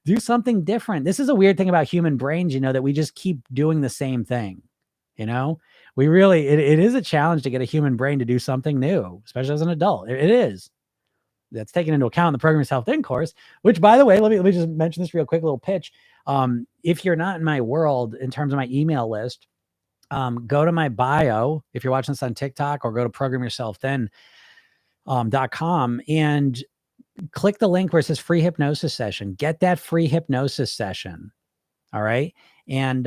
do something different. This is a weird thing about human brains, you know, that we just keep doing the same thing. You know, we really, it is a challenge to get a human brain to do something new, especially as an adult. It is. That's taken into account in the Programmer's Health In course, which, by the way, let me just mention this real quick, little pitch. If you're not in my world in terms of my email list, go to my bio if you're watching this on TikTok, or go to programyourselfthin.com and click the link where it says free hypnosis session. Get that free hypnosis session. All right. And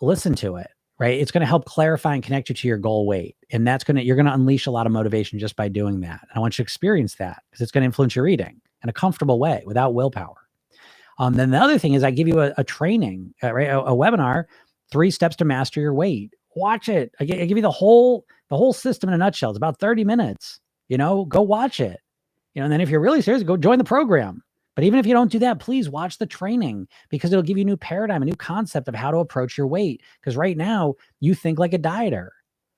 listen to it. Right. It's going to help clarify and connect you to your goal weight. And you're going to unleash a lot of motivation just by doing that. And I want you to experience that because it's going to influence your eating in a comfortable way without willpower. Then the other thing is I give you a training, right? A webinar, 3 steps to master your weight. Watch it. I give you the whole system in a nutshell. It's about 30 minutes, you know, go watch it, you know, and then if you're really serious, go join the program. But even if you don't do that, please watch the training because it'll give you a new paradigm, a new concept of how to approach your weight. Because right now you think like a dieter.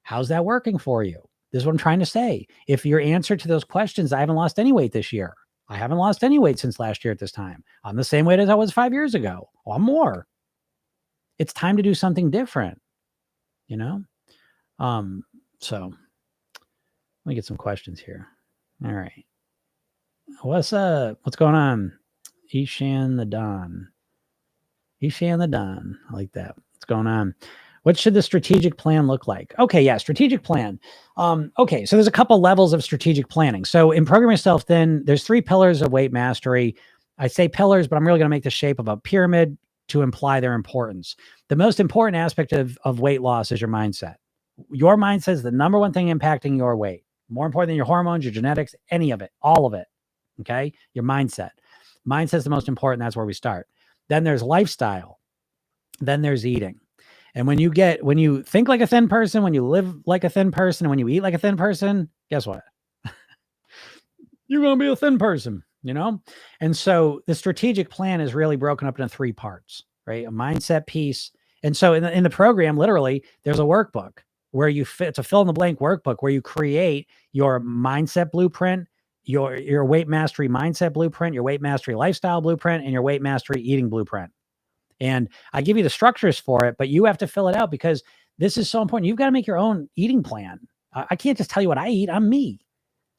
How's that working for you? This is what I'm trying to say. If your answer to those questions, I haven't lost any weight this year. I haven't lost any weight since last year at this time. I'm the same weight as I was 5 years ago. Or more. It's time to do something different, you know? So let me get some questions here. All right. What's going on? Ishan the Don. I like that. What's going on? What should the strategic plan look like? Okay, yeah, strategic plan. Okay, so there's a couple levels of strategic planning. So in Program Yourself Thin, there's 3 pillars of weight mastery. I say pillars, but I'm really going to make the shape of a pyramid to imply their importance. The most important aspect of weight loss is your mindset. Your mindset is the number one thing impacting your weight. More important than your hormones, your genetics, any of it, all of it. Okay. Your mindset. Mindset is the most important. That's where we start. then there's lifestyle, then there's eating. And when you think like a thin person, when you live like a thin person, and when you eat like a thin person, guess what? You're going to be a thin person, you know? And so the strategic plan is really broken up into 3 parts, right? A mindset piece. And so in the program, literally, there's a workbook where it's a fill in the blank workbook where you create your mindset blueprint, your weight mastery mindset blueprint, your weight mastery lifestyle blueprint, and your weight mastery eating blueprint. And I give you the structures for it, but you have to fill it out because this is so important. You've got to make your own eating plan. I can't just tell you what I eat. I'm me.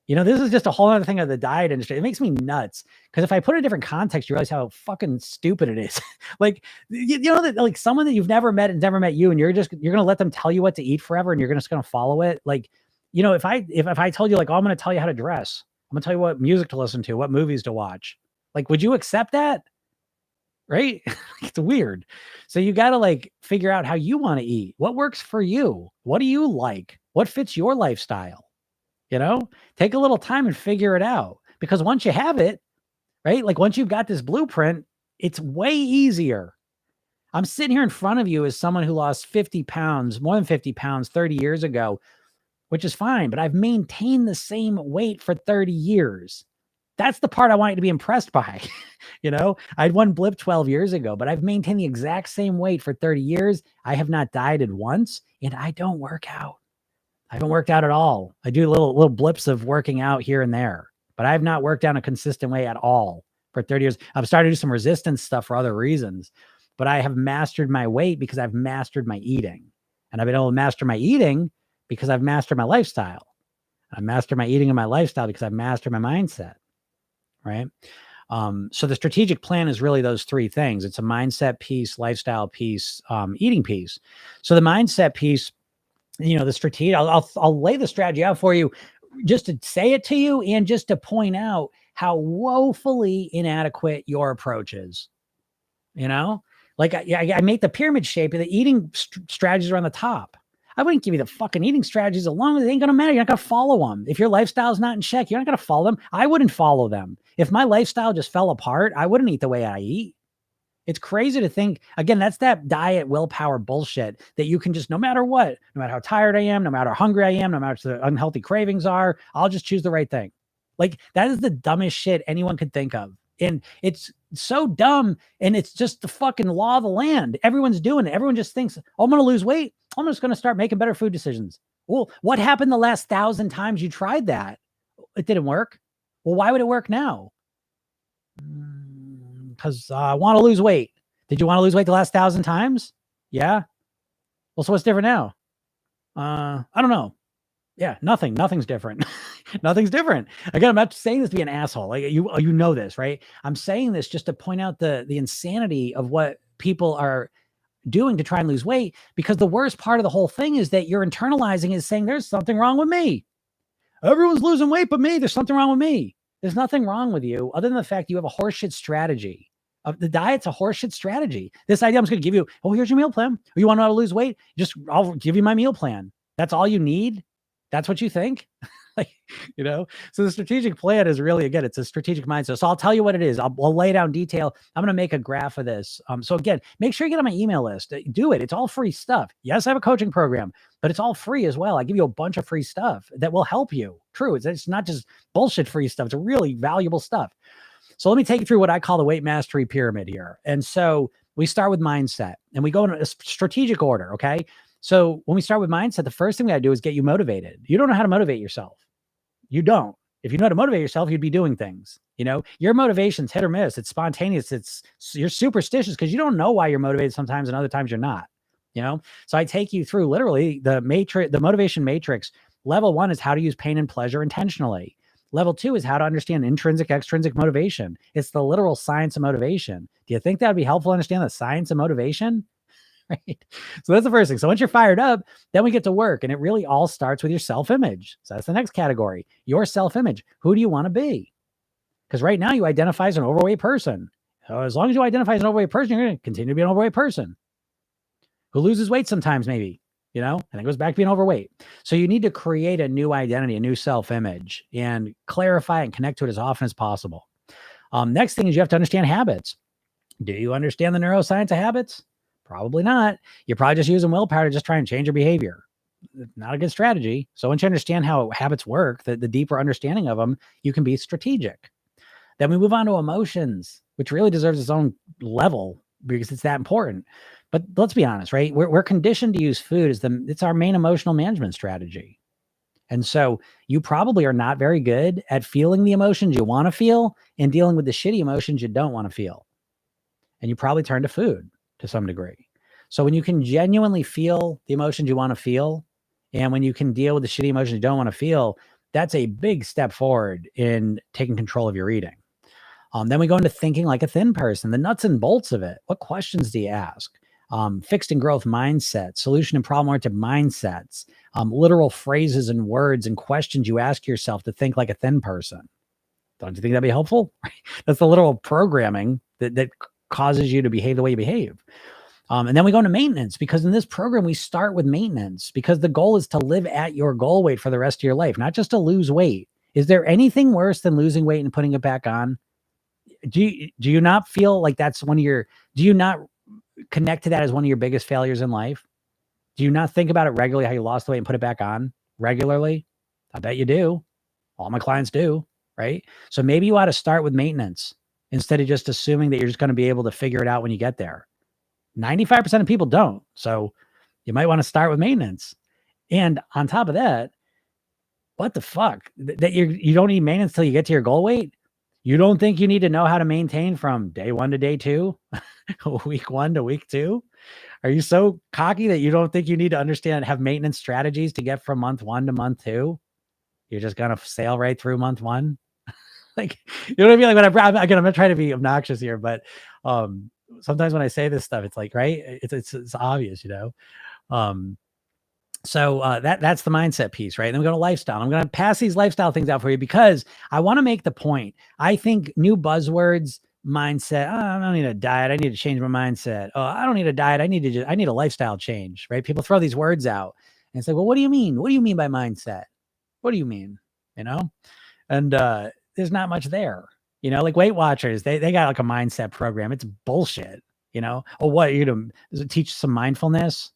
This is just a whole other thing of the diet industry. It makes me nuts because if I put it in a different context, you realize how fucking stupid it is. Like, that like someone that you've never met and never met you, and you're going to let them tell you what to eat forever and you're just going to follow it. Like, if I told you like, oh, I'm going to tell you how to dress, I'm going to tell you what music to listen to, what movies to watch. Like, would you accept that? Right? It's weird. So you got to like figure out how you want to eat. What works for you? What do you like? What fits your lifestyle? Take a little time and figure it out, because once you have it, right? Like once you've got this blueprint, it's way easier. I'm sitting here in front of you as someone who lost 50 pounds, more than 50 pounds 30 years ago, which is fine, but I've maintained the same weight for 30 years. That's the part I want you to be impressed by. I had one blip 12 years ago, but I've maintained the exact same weight for 30 years. I have not dieted once, and I don't work out. I haven't worked out at all. I do little blips of working out here and there, but I have not worked out a consistent way at all for 30 years. I've started to do some resistance stuff for other reasons, but I have mastered my weight because I've mastered my eating. And I've been able to master my eating because I've mastered my lifestyle. I master my eating and my lifestyle because I've mastered my mindset. Right. So the strategic plan is really those 3 things. It's a mindset piece, lifestyle piece, eating piece. So the mindset piece, the strategy, I'll lay the strategy out for you just to say it to you and just to point out how woefully inadequate your approach is. Like I make the pyramid shape, and the eating strategies are on the top. I wouldn't give you the fucking eating strategies alone. It ain't going to matter. You're not going to follow them. If your lifestyle's not in check, you're not going to follow them. I wouldn't follow them. If my lifestyle just fell apart, I wouldn't eat the way I eat. It's crazy to think, again, that's that diet willpower bullshit that you can just, no matter what, no matter how tired I am, no matter how hungry I am, no matter what the unhealthy cravings are, I'll just choose the right thing. Like that is the dumbest shit anyone could think of. And it's so dumb. And it's just the fucking law of the land. Everyone's doing it. Everyone just thinks, oh, I'm going to lose weight. I'm just going to start making better food decisions. Well, what happened the last 1,000 times you tried that? It didn't work. Well, why would it work now? Because I want to lose weight. Did you want to lose weight the last 1,000 times? Yeah. Well, so what's different now? I don't know. Yeah, nothing's different. Nothing's different. Again, I'm not saying this to be an asshole. Like you know this, right? I'm saying this just to point out the insanity of what people are doing to try and lose weight, because the worst part of the whole thing is that you're internalizing is saying there's something wrong with me. Everyone's losing weight but me. There's something wrong with me. There's nothing wrong with you other than the fact you have a horseshit strategy. The diet's a horseshit strategy. This idea I'm just going to give you, oh, here's your meal plan. Oh, you want to know how to lose weight? I'll give you my meal plan. That's all you need. That's what you think. So the strategic plan is really, again, it's a strategic mindset. So I'll tell you what it is. I'll lay down detail. I'm going to make a graph of this. So again, make sure you get on my email list. Do it. It's all free stuff. Yes, I have a coaching program, but it's all free as well. I give you a bunch of free stuff that will help you. True. It's not just bullshit free stuff. It's really valuable stuff. So let me take you through what I call the weight mastery pyramid here. And so we start with mindset and we go in a strategic order. Okay. So when we start with mindset, the first thing we got to do is get you motivated. You don't know how to motivate yourself. You don't. If you know how to motivate yourself, you'd be doing things. Your motivation's hit or miss. It's spontaneous. You're superstitious because you don't know why you're motivated sometimes and other times you're not. So I take you through literally the motivation matrix. Level 1 is how to use pain and pleasure intentionally. Level 2 is how to understand intrinsic, extrinsic motivation. It's the literal science of motivation. Do you think that would be helpful to understand the science of motivation? Right. So that's the first thing. So once you're fired up, then we get to work. And it really all starts with your self-image. So that's the next category, your self-image. Who do you want to be? Because right now you identify as an overweight person. So as long as you identify as an overweight person, you're going to continue to be an overweight person who loses weight sometimes, maybe, and it goes back to being overweight. So you need to create a new identity, a new self-image, and clarify and connect to it as often as possible. Next thing is you have to understand habits. Do you understand the neuroscience of habits? Probably not. You're probably just using willpower to just try and change your behavior. Not a good strategy. So once you understand how habits work, the deeper understanding of them, you can be strategic. Then we move on to emotions, which really deserves its own level because it's that important. But let's be honest, right? We're conditioned to use food as it's our main emotional management strategy. And so you probably are not very good at feeling the emotions you want to feel and dealing with the shitty emotions you don't want to feel. And you probably turn to food to some degree. So when you can genuinely feel the emotions you want to feel, and when you can deal with the shitty emotions you don't want to feel, that's a big step forward in taking control of your eating. Then we go into thinking like a thin person, the nuts and bolts of it. What questions do you ask? Fixed and growth mindset, solution and problem oriented mindsets, literal phrases and words and questions you ask yourself to think like a thin person. Don't you think that'd be helpful? That's the literal programming that causes you to behave the way you behave. And then we go into maintenance, because in this program, we start with maintenance because the goal is to live at your goal weight for the rest of your life, not just to lose weight. Is there anything worse than losing weight and putting it back on? Do you not feel like that's do you not connect to that as one of your biggest failures in life? Do you not think about it regularly, how you lost the weight and put it back on regularly? I bet you do. All my clients do, right? So maybe you ought to start with maintenance instead of just assuming that you're just going to be able to figure it out when you get there. 95% of people don't. So you might want to start with maintenance. And on top of that, what the fuck? That you don't need maintenance till you get to your goal weight? You don't think you need to know how to maintain from day 1 to day 2, week 1 to week 2? Are you so cocky that you don't think you need to understand, have maintenance strategies to get from month 1 to month 2? You're just going to sail right through month 1? Like, you know what I mean? Like, again, I'm not trying to be obnoxious here, but sometimes when I say this stuff, it's like, right? It's obvious, you know? So that's the mindset piece, right? And then we go to lifestyle. I'm going to pass these lifestyle things out for you because I want to make the point. I think new buzzwords, mindset. Oh, I don't need a diet. I need to change my mindset. Oh, I don't need a diet. I need a lifestyle change, right? People throw these words out and it's like, well, what do you mean? What do you mean by mindset? What do you mean? You know? And there's not much there, you know, like Weight Watchers, they got like a mindset program. It's bullshit, you know? Oh, what, you're going to teach some mindfulness?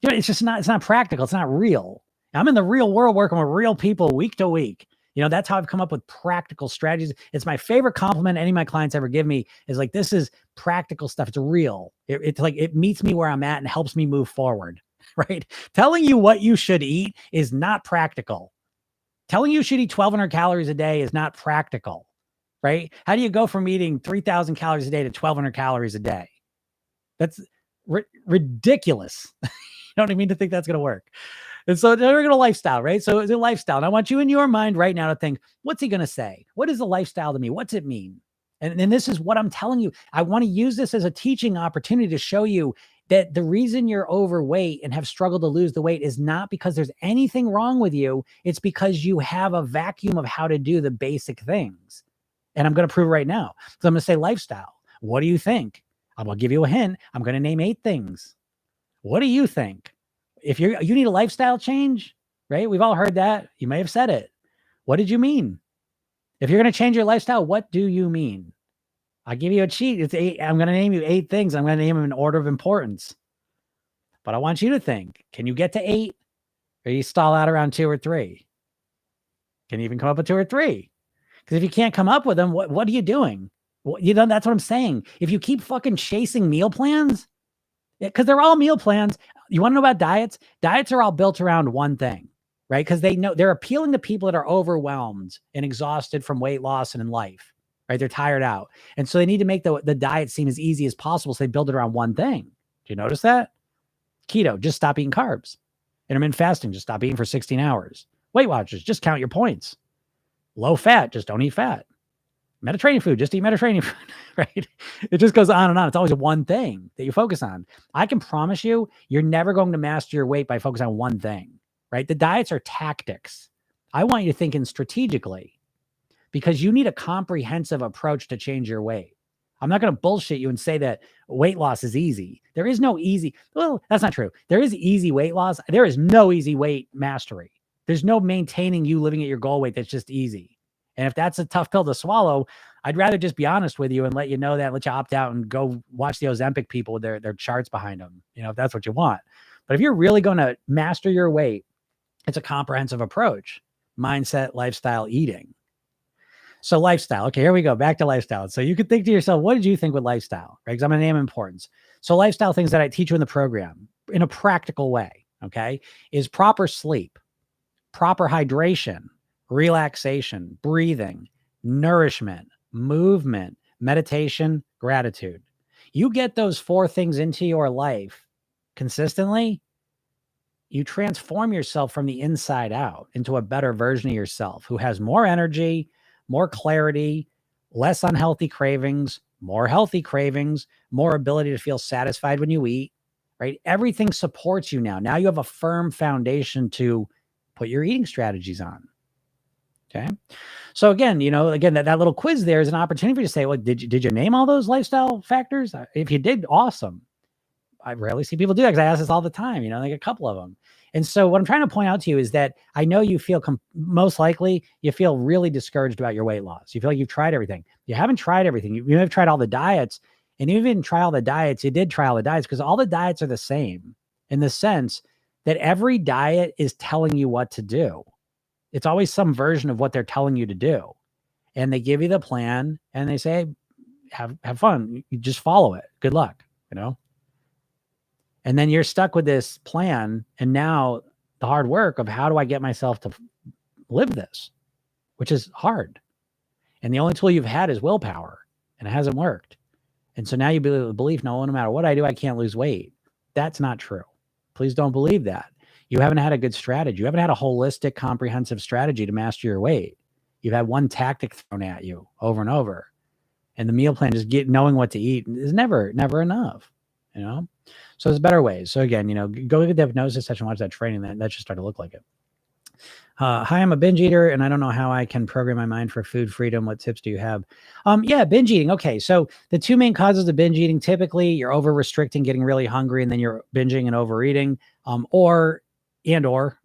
You know, it's not practical. It's not real. I'm in the real world working with real people week to week. You know, that's how I've come up with practical strategies. It's my favorite compliment any of my clients ever give me is like, this is practical stuff. It's real. It's like, it meets me where I'm at and helps me move forward, right? Telling you what you should eat is not practical. Telling you should eat 1,200 calories a day is not practical, right? How do you go from eating 3,000 calories a day to 1,200 calories a day? That's ridiculous. You don't mean to think that's going to work. And so they're going to lifestyle, right? So it's a lifestyle. And I want you in your mind right now to think, what's he going to say? What is a lifestyle to me? What's it mean? And this is what I'm telling you. I want to use this as a teaching opportunity to show you that the reason you're overweight and have struggled to lose the weight is not because there's anything wrong with you. It's because you have a vacuum of how to do the basic things. And I'm going to prove it right now. So I'm going to say lifestyle. What do you think? I'm going to give you a hint. I'm going to name 8 things. What do you think? If you need a lifestyle change, right? We've all heard that. You may have said it. What did you mean? If you're going to change your lifestyle, what do you mean? I'll give you a cheat. It's 8. I'm going to name you 8 things. I'm going to name them in order of importance. But I want you to think, can you get to 8? Or you stall out around 2 or 3? Can you even come up with 2 or 3? Because if you can't come up with them, what are you doing? Well, you know, that's what I'm saying. If you keep fucking chasing meal plans, because they're all meal plans. You want to know about diets? Diets are all built around one thing, right? Because they know they're appealing to people that are overwhelmed and exhausted from weight loss and in life, right? They're tired out. And so they need to make the diet seem as easy as possible. So they build it around one thing. Do you notice that? Keto, just stop eating carbs. Intermittent fasting, just stop eating for 16 hours. Weight Watchers, just count your points. Low fat, just don't eat fat. Mediterranean food, just eat Mediterranean food, right? It just goes on and on. It's always one thing that you focus on. I can promise you, you're never going to master your weight by focusing on one thing, right? The diets are tactics. I want you to think in strategically because you need a comprehensive approach to change your weight. I'm not going to bullshit you and say that weight loss is easy. There is no easy. Well, that's not true. There is easy weight loss. There is no easy weight mastery. There's no maintaining you living at your goal weight that's just easy. And if that's a tough pill to swallow, I'd rather just be honest with you and let you know that, let you opt out and go watch the Ozempic people with their charts behind them, if that's what you want. But if you're really going to master your weight, it's a comprehensive approach: mindset, lifestyle, eating. So lifestyle. Okay, here we go. Back to lifestyle. So you could think to yourself, what did you think with lifestyle? Right? Because I'm going to name importance. So lifestyle things that I teach you in the program in a practical way, okay, is proper sleep, proper hydration, relaxation, breathing, nourishment, movement, meditation, gratitude. You get those 4 things into your life consistently, you transform yourself from the inside out into a better version of yourself who has more energy, more clarity, less unhealthy cravings, more healthy cravings, more ability to feel satisfied when you eat, right? Everything supports you now. Now you have a firm foundation to put your eating strategies on. Okay. So again, that little quiz there is an opportunity for you to say, well, did you name all those lifestyle factors? If you did, awesome. I rarely see people do that because I ask this all the time, like a couple of them. And so what I'm trying to point out to you is that I know you feel most likely you feel really discouraged about your weight loss. You feel like you've tried everything. You haven't tried everything. You have tried all the diets, and you didn't try all the diets. You did try all the diets because all the diets are the same in the sense that every diet is telling you what to do. It's always some version of what they're telling you to do. And they give you the plan and they say, have fun. You just follow it. Good luck, And then you're stuck with this plan. And now the hard work of how do I get myself to live this, which is hard. And the only tool you've had is willpower, and it hasn't worked. And so now you believe, no matter what I do, I can't lose weight. That's not true. Please don't believe that. You haven't had a good strategy. You haven't had a holistic, comprehensive strategy to master your weight. You've had one tactic thrown at you over and over. And the meal plan, just knowing what to eat is never enough, So there's better ways. So again, go look at the hypnosis session, watch that training. That should start to look like it. Hi, I'm a binge eater and I don't know how I can program my mind for food freedom. What tips do you have? Yeah, binge eating. Okay. So the 2 main causes of binge eating, typically you're over restricting, getting really hungry, and then you're binging and overeating, or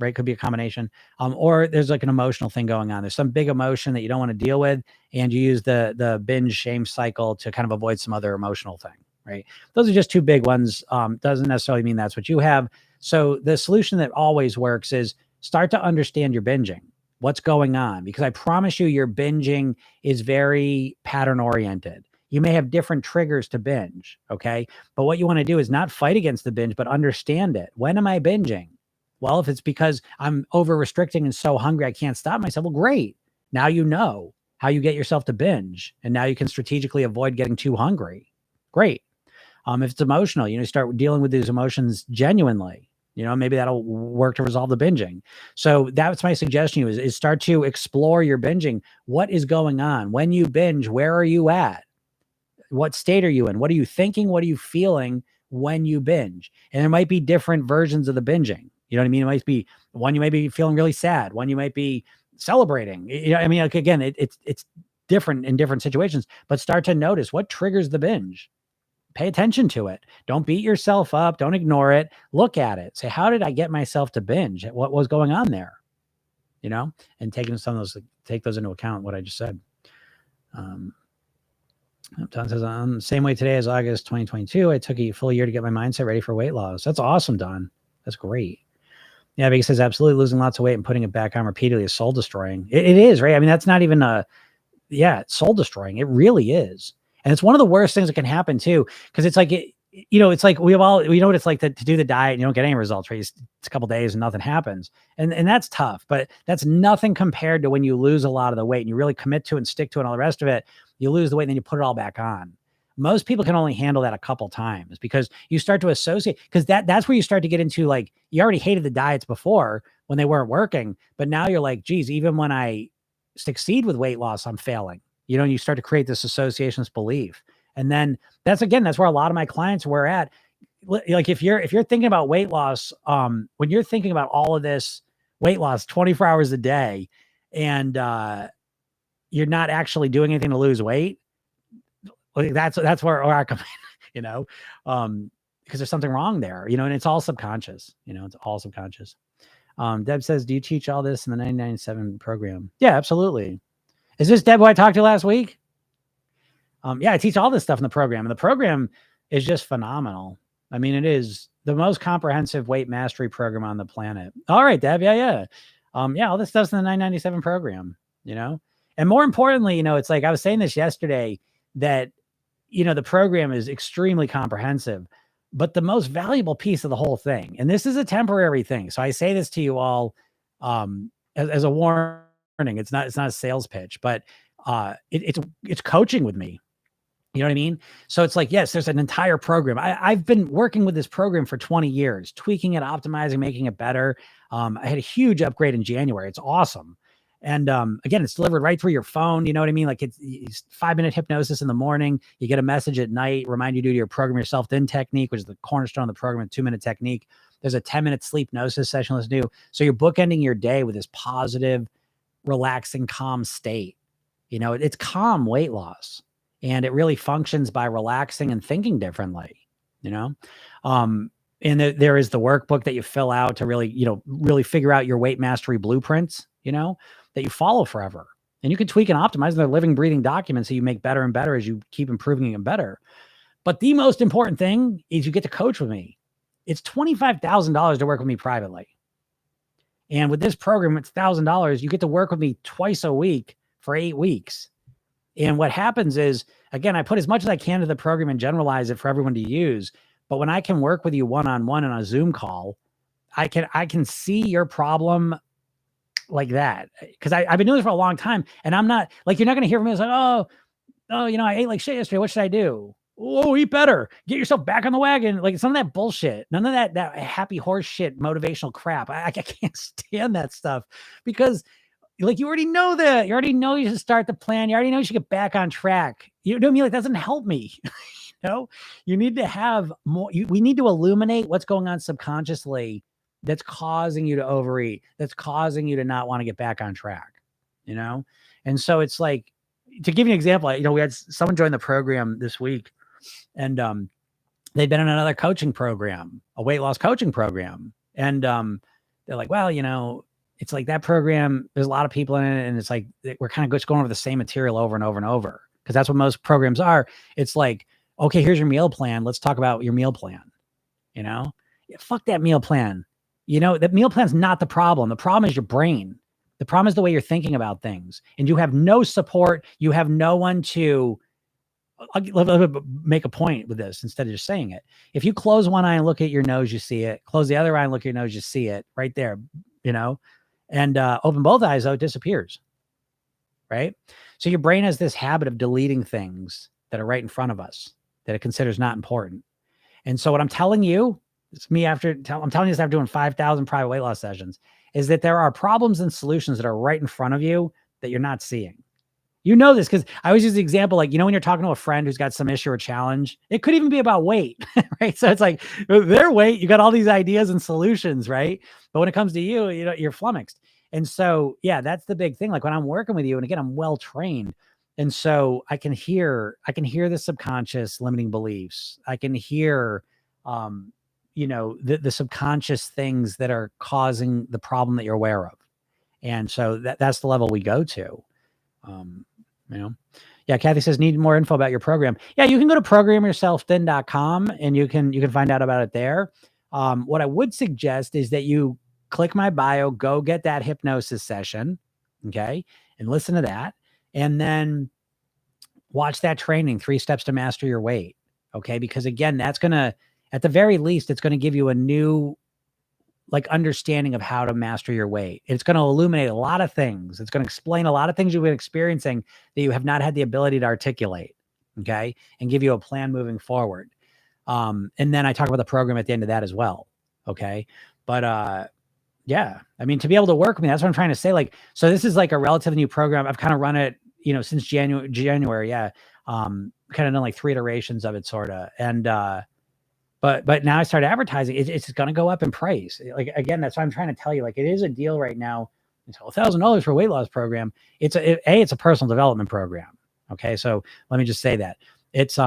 right. Could be a combination. Or there's like an emotional thing going on. There's some big emotion that you don't want to deal with. And you use the binge shame cycle to kind of avoid some other emotional thing. Right. Those are just 2 big ones. Doesn't necessarily mean that's what you have. So the solution that always works is start to understand your binging, what's going on, because I promise you your binging is very pattern oriented. You may have different triggers to binge. Okay. But what you want to do is not fight against the binge, but understand it. When am I binging? Well, if it's because I'm over restricting and so hungry, I can't stop myself. Well, great. Now you know how you get yourself to binge, and now you can strategically avoid getting too hungry. Great. If it's emotional, you start dealing with these emotions genuinely, maybe that'll work to resolve the binging. So that's my suggestion to you is start to explore your binging. What is going on? When you binge, where are you at? What state are you in? What are you thinking? What are you feeling when you binge? And there might be different versions of the binging. You know what I mean? It might be one you may be feeling really sad, one you might be celebrating. Like, again, it's different in different situations, but start to notice what triggers the binge. Pay attention to it. Don't beat yourself up. Don't ignore it. Look at it. Say, how did I get myself to binge? What was going on there? And take those into account, what I just said. Don says, same way today as August 2022. I took a full year to get my mindset ready for weight loss. That's awesome, Don. That's great. Yeah, because he says, absolutely, losing lots of weight and putting it back on repeatedly is soul destroying. It is, right? That's not even it's soul destroying. It really is. And it's one of the worst things that can happen too. Cause it's like, it's like we know what it's like to do the diet and you don't get any results, right? It's a couple days and nothing happens. And that's tough, but that's nothing compared to when you lose a lot of the weight and you really commit to it and stick to it and all the rest of it. You lose the weight and then you put it all back on. Most people can only handle that a couple times because you start to associate, because that's where you start to get into, like, you already hated the diets before when they weren't working, but now you're like, geez, even when I succeed with weight loss, I'm failing. You start to create this associationist belief. And then that's where a lot of my clients were at. Like if you're thinking about weight loss, when you're thinking about all of this weight loss 24 hours a day and you're not actually doing anything to lose weight, like that's where I come in, because there's something wrong there, and it's all subconscious, it's all subconscious. Deb says, do you teach all this in the 99.7 program? Yeah, absolutely. Is this Deb who I talked to last week? Yeah, I teach all this stuff in the program, and the program is just phenomenal. I mean, it is the most comprehensive weight mastery program on the planet. All right, Deb. Yeah. Yeah, all this stuff's in the 997 program, and more importantly, it's like I was saying this yesterday that, the program is extremely comprehensive, but the most valuable piece of the whole thing, and this is a temporary thing. So I say this to you all, as a warning. It's not a sales pitch, but it's coaching with me. You know what I mean? So it's like, yes, there's an entire program. I've been working with this program for 20 years, tweaking it, optimizing, making it better. I had a huge upgrade in January. It's awesome. And again, it's delivered right through your phone. You know what I mean? Like it's 5-minute hypnosis in the morning. You get a message at night, remind you to do your program yourself then technique, which is the cornerstone of the program, a 2-minute technique. There's a 10-minute sleep hypnosis session let's do. So you're bookending your day with this positive, relaxing, calm state. It's calm weight loss. And it really functions by relaxing and thinking differently, and there is the workbook that you fill out to really figure out your weight mastery blueprints, that you follow forever. And you can tweak and optimize. They're living, breathing documents that you make better and better as you keep improving and better. But the most important thing is you get to coach with me. It's $25,000 to work with me privately. And with this program, it's $1,000. You get to work with me twice a week for 8 weeks. And what happens is, again, I put as much as I can to the program and generalize it for everyone to use. But when I can work with you one-on-one on a Zoom call, I can see your problem like that. Because I've been doing this for a long time. And I'm not like, you're not going to hear from me. It's like, oh, I ate like shit yesterday. What should I do? Oh, eat better. Get yourself back on the wagon. Like some of that bullshit. None of that happy horse shit, motivational crap. I can't stand that stuff because like you already know that. You already know you should start the plan. You already know you should get back on track. You know what I mean? Like that doesn't help me. You need to have more. We need to illuminate what's going on subconsciously that's causing you to overeat. That's causing you to not want to get back on track. And so it's like, to give you an example, we had someone join the program this week, and they'd been in another coaching program, a weight loss coaching program, and they're like, well, it's like that program, there's a lot of people in it. And it's like, we're kind of just going over the same material over and over and over. Cause that's what most programs are. It's like, okay, here's your meal plan. Let's talk about your meal plan. Yeah, fuck that meal plan. That meal plan's not the problem. The problem is your brain. The problem is the way you're thinking about things. And you have no support. You have no one to let me make a point with this instead of just saying it. If you close one eye and look at your nose, you see it. Close the other eye and look at your nose, you see it right there, and open both eyes, though, it disappears. Right? So your brain has this habit of deleting things that are right in front of us that it considers not important. And so what I'm telling you, it's me I'm telling you this after doing 5,000 private weight loss sessions, is that there are problems and solutions that are right in front of you that you're not seeing. This because I always use the example, like, when you're talking to a friend who's got some issue or challenge, it could even be about weight, right? So it's like their weight, you got all these ideas and solutions, right? But when it comes to you, you're flummoxed. And so, yeah, that's the big thing. Like when I'm working with you, and again, I'm well trained. And so I can hear the subconscious limiting beliefs. I can hear, the subconscious things that are causing the problem that you're aware of. And so that's the level we go to. Yeah, Kathy says, need more info about your program. Yeah, you can go to programyourselfthin.com and you can find out about it there. What I would suggest is that you click my bio, go get that hypnosis session, okay, and listen to that. And then watch that training, 3 Steps to Master Your Weight, okay? Because again, that's going to, at the very least, it's going to give you a new understanding of how to master your weight. It's going to illuminate a lot of things. It's going to explain a lot of things you've been experiencing that you have not had the ability to articulate, okay? And give you a plan moving forward. And then I talk about the program at the end of that as well, okay? But yeah, I mean, to be able to work with me, that's what I'm trying to say. So this is like a relatively new program. I've kind of run it, since January. Yeah. Kind of done like 3 iterations of it, sort of. And, but now I started advertising. It's going to go up in price. Again, that's what I'm trying to tell you. It is a deal right now. It's $1,000 for a weight loss program. It's a personal development program. Okay. So let me just say that it's,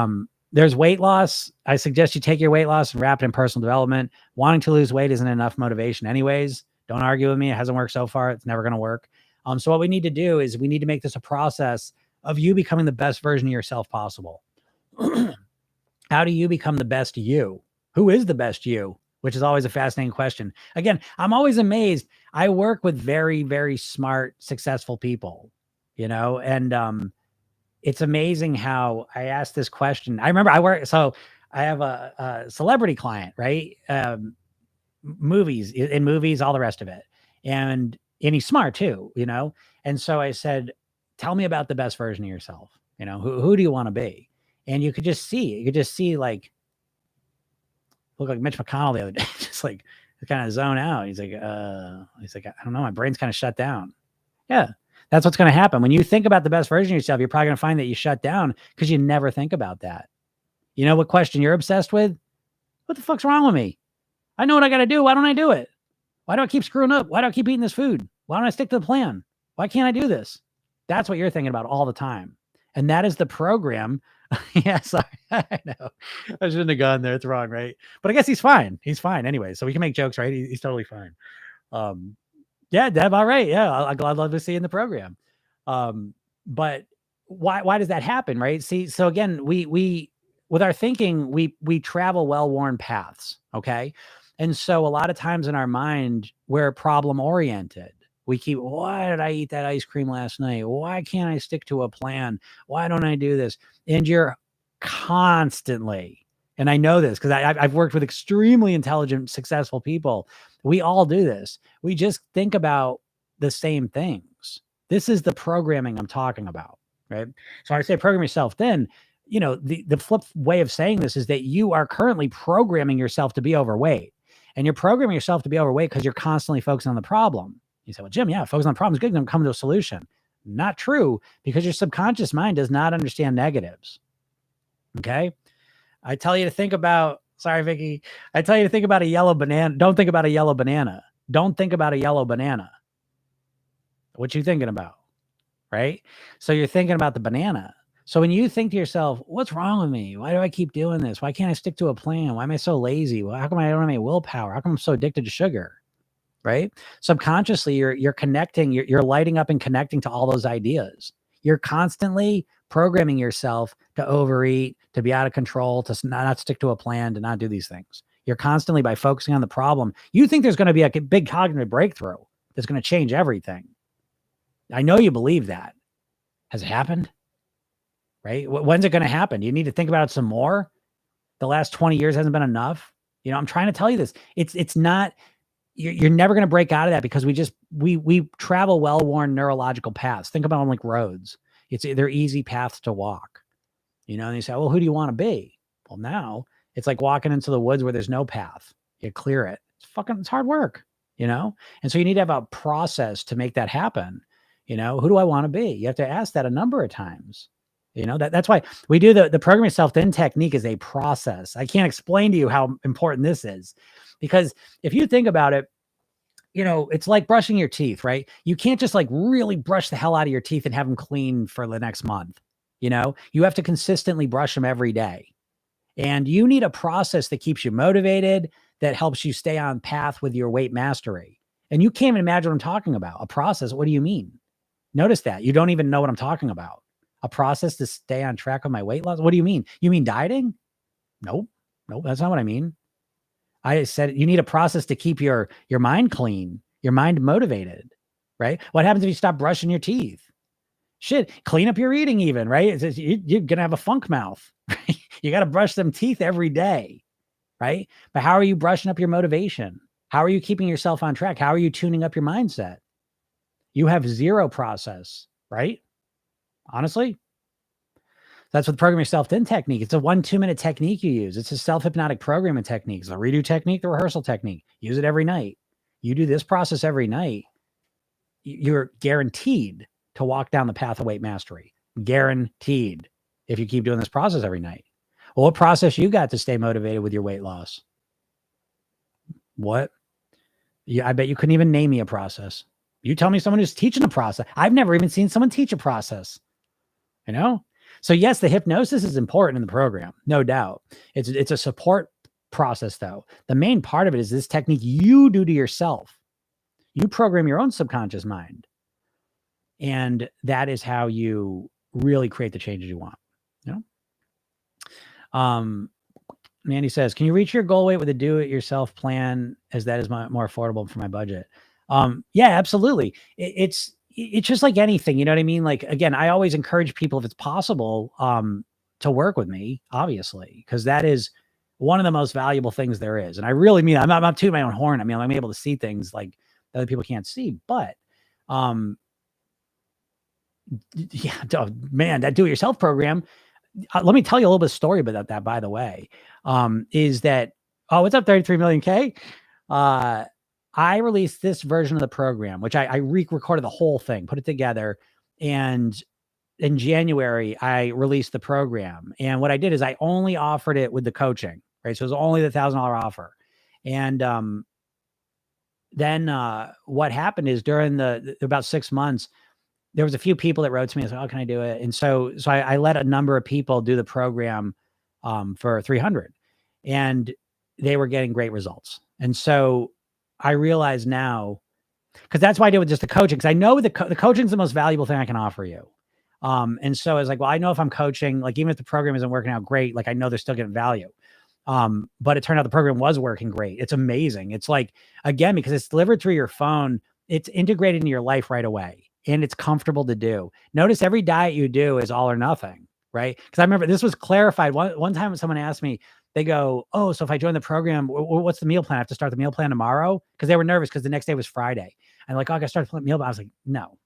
there's weight loss. I suggest you take your weight loss and wrap it in personal development. Wanting to lose weight isn't enough motivation anyways. Don't argue with me. It hasn't worked so far. It's never going to work. So what we need to do is we need to make this a process of you becoming the best version of yourself possible. How do you become the best you? Who is the best you? Which is always a fascinating question. Again, I'm always amazed. I work with very, very smart, successful people, and it's amazing how I asked this question. I remember I have a celebrity client, right? Movies, all the rest of it. And he's smart too, And so I said, tell me about the best version of yourself. Who do you want to be? And you could just see like, look like Mitch McConnell the other day, just like kind of zone out. He's like, I don't know. My brain's kind of shut down. Yeah. That's what's going to happen. When you think about the best version of yourself, you're probably going to find that you shut down because you never think about that. You know what question you're obsessed with? What the fuck's wrong with me? I know what I got to do. Why don't I do it? Why do I keep screwing up? Why do I keep eating this food? Why don't I stick to the plan? Why can't I do this? That's what you're thinking about all the time. And that is the program. Yeah, sorry. I know. I shouldn't have gone there. It's wrong, right? But I guess he's fine. He's fine anyway. So we can make jokes, right? He's totally fine. Yeah, Deb, all right. Yeah, I'd love to see you in the program. But why does that happen, right? See, so again, we with our thinking, we travel well-worn paths, okay? And so a lot of times in our mind, we're problem-oriented. We keep, why did I eat that ice cream last night? Why can't I stick to a plan? Why don't I do this? And you're constantly, and I know this because I've worked with extremely intelligent, successful people. We all do this. We just think about the same things. This is the programming I'm talking about, right? So I say program yourself thin. The flip way of saying this is that you are currently programming yourself to be overweight. And you're programming yourself to be overweight because you're constantly focusing on the problem. You say, well, Jim, yeah, focus on the problem is good. Then come to a solution. Not true, because your subconscious mind does not understand negatives. Okay. I tell you to think about, sorry, Vicky. I tell you to think about a yellow banana. Don't think about a yellow banana. Don't think about a yellow banana. What you thinking about? Right. So you're thinking about the banana. So when you think to yourself, what's wrong with me? Why do I keep doing this? Why can't I stick to a plan? Why am I so lazy? How come I don't have any willpower? How come I'm so addicted to sugar? Right? Subconsciously, you're connecting, you're lighting up and connecting to all those ideas. You're constantly programming yourself to overeat, to be out of control, to not stick to a plan, to not do these things. You're constantly, by focusing on the problem, you think there's going to be a big cognitive breakthrough that's going to change everything. I know you believe that. Has it happened? Right? When's it going to happen? Do you need to think about it some more? The last 20 years hasn't been enough. I'm trying to tell you this. It's not, you're never going to break out of that because we travel well-worn neurological paths. Think about them like roads. They're easy paths to walk, and you say, well, who do you want to be? Well, now it's like walking into the woods where there's no path. You clear it. It's hard work, And so you need to have a process to make that happen. Who do I want to be? You have to ask that a number of times. That's why we do the program yourself thin technique is a process. I can't explain to you how important this is, because if you think about it, it's like brushing your teeth, right? You can't just like really brush the hell out of your teeth and have them clean for the next month. You have to consistently brush them every day. And you need a process that keeps you motivated, that helps you stay on path with your weight mastery. And you can't even imagine what I'm talking about. A process. What do you mean? Notice that you don't even know what I'm talking about. A process to stay on track with my weight loss. What do you mean? You mean dieting? Nope, that's not what I mean. I said you need a process to keep your mind clean, your mind motivated, right? What happens if you stop brushing your teeth? Shit, clean up your eating even, right? You're going to have a funk mouth. Right? You got to brush them teeth every day, right? But how are you brushing up your motivation? How are you keeping yourself on track? How are you tuning up your mindset? You have zero process, right? Honestly, that's what the program yourself thin technique. It's a 1-2 minute technique you use. It's a self-hypnotic programming technique. It's a redo technique, the rehearsal technique. Use it every night. You do this process every night. You're guaranteed to walk down the path of weight mastery. Guaranteed. If you keep doing this process every night. Well, what process you got to stay motivated with your weight loss? What? I bet you couldn't even name me a process. You tell me someone who's teaching a process. I've never even seen someone teach a process. So yes, the hypnosis is important in the program, no doubt. It's a support process though. The main part of it is this technique you do to yourself. You program your own subconscious mind. And that is how you really create the changes you want. You know? Mandy says, can you reach your goal weight with a do-it-yourself plan, as that is more affordable for my budget? Yeah, absolutely. It's just like anything, you know what I mean? Like, again, I always encourage people, if it's possible, to work with me, obviously, because that is one of the most valuable things there is. And I really mean, I'm not tooting my own horn. I mean, I'm able to see things like that other people can't see, but, um, yeah, man, that do-it-yourself program, let me tell you a little bit of story about that, by the way, is that, oh, what's up, 33 million K? Uh, I released this version of the program, which I recorded the whole thing, put it together. And in January, I released the program. And what I did is I only offered it with the coaching, right? So it was only the $1,000 offer. And, then, what happened is during the about 6 months, there was a few people that wrote to me and said, "Oh, can I do it?" And so I let a number of people do the program, for 300, and they were getting great results. And so I realize now, because that's why I did with just the coaching, because I know the coaching is the most valuable thing I can offer you. And so I was like, well, I know if I'm coaching, like even if the program isn't working out great, like I know they're still getting value. But it turned out the program was working great. It's amazing. It's like, again, because it's delivered through your phone, it's integrated into your life right away and it's comfortable to do. Notice every diet you do is all or nothing, right? Because I remember this was clarified one time when someone asked me, they go, oh, so if I join the program, what's the meal plan? I have to start the meal plan tomorrow? Because they were nervous because the next day was Friday. And like, oh, I got to start the meal plan. I was like, no.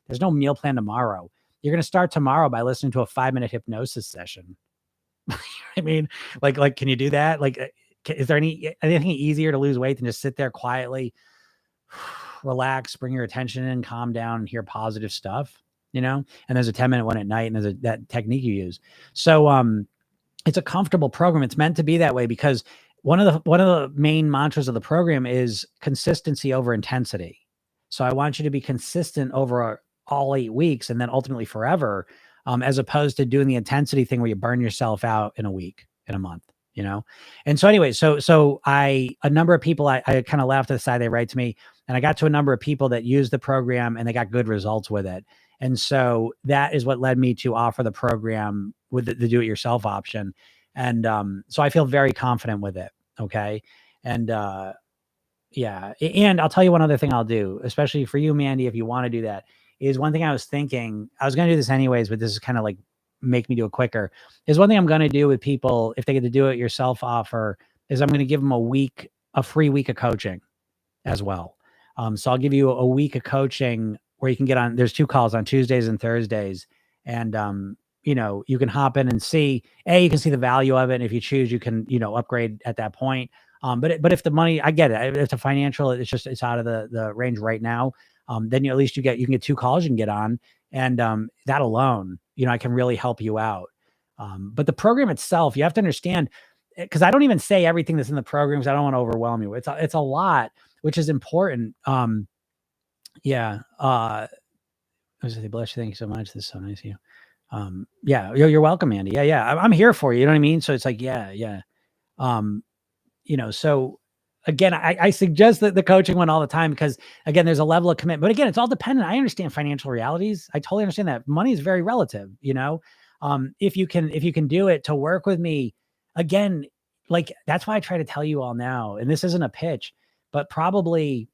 There's no meal plan tomorrow. You're going to start tomorrow by listening to a 5-minute hypnosis session. I mean, like, can you do that? Like, is there anything easier to lose weight than just sit there quietly, relax, bring your attention in, calm down, and hear positive stuff, you know? And there's a 10-minute one at night, and there's that technique you use. So, it's a comfortable program. It's meant to be that way because one of the main mantras of the program is consistency over intensity. So I want you to be consistent over all 8 weeks and then ultimately forever, as opposed to doing the intensity thing where you burn yourself out in a week, in a month, you know? And so anyway, so a number of people, I kind of laughed to the side, they write to me, and I got to a number of people that used the program and they got good results with it. And so that is what led me to offer the program with the do-it-yourself option. And so I feel very confident with it. Okay. And yeah. And I'll tell you one other thing I'll do, especially for you, Mandy, if you want to do that, is one thing I was thinking, I was going to do this anyways, but this is kind of like make me do it quicker, is one thing I'm going to do with people, if they get to do it yourself offer, is I'm going to give them a free week of coaching as well. So I'll give you a week of coaching where you can get on, there's 2 calls on Tuesdays and Thursdays. And, you can hop in and see, you can see the value of it. And if you choose, you can, upgrade at that point. But if the money, I get it. If the financial, it's out of the range right now. Then at least you can get 2 calls you can get on. And, that alone, I can really help you out. But the program itself, you have to understand, because I don't even say everything that's in the program, because I don't want to overwhelm you. It's a lot, which is important. Yeah. I was gonna say, bless you. Thank you so much. This is so nice of you. Yeah, you're welcome, Andy. Yeah. I'm here for you. You know what I mean? So it's like, yeah. Um, so again, I suggest that the coaching one all the time, because again, there's a level of commitment, but again, it's all dependent. I understand financial realities. I totally understand that money is very relative, if you can do it to work with me again, like that's why I try to tell you all now, and this isn't a pitch, but probably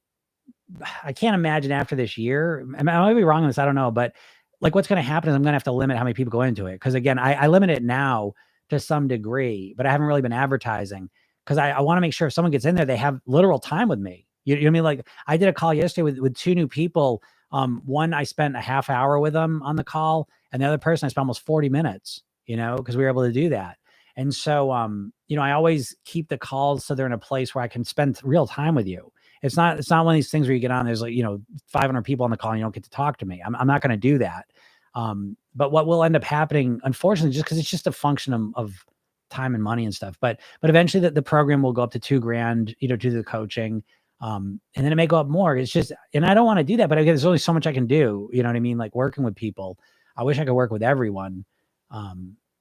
I can't imagine after this year, I might be wrong on this, I don't know, but like what's going to happen is I'm going to have to limit how many people go into it. Cause again, I limit it now to some degree, but I haven't really been advertising because I want to make sure if someone gets in there, they have literal time with me. You know what I mean? Like I did a call yesterday with 2 new people. One, I spent a half hour with them on the call, and the other person I spent almost 40 minutes, because we were able to do that. And so, I always keep the calls so they're in a place where I can spend real time with you. It's not one of these things where you get on, there's like, 500 people on the call and you don't get to talk to me. I'm not going to do that. But what will end up happening, unfortunately, just because it's just a function of time and money and stuff, but eventually the program will go up to $2,000, to do the coaching. And then it may go up more. It's just, and I don't want to do that, but again, there's only so much I can do. You know what I mean? Like working with people, I wish I could work with everyone.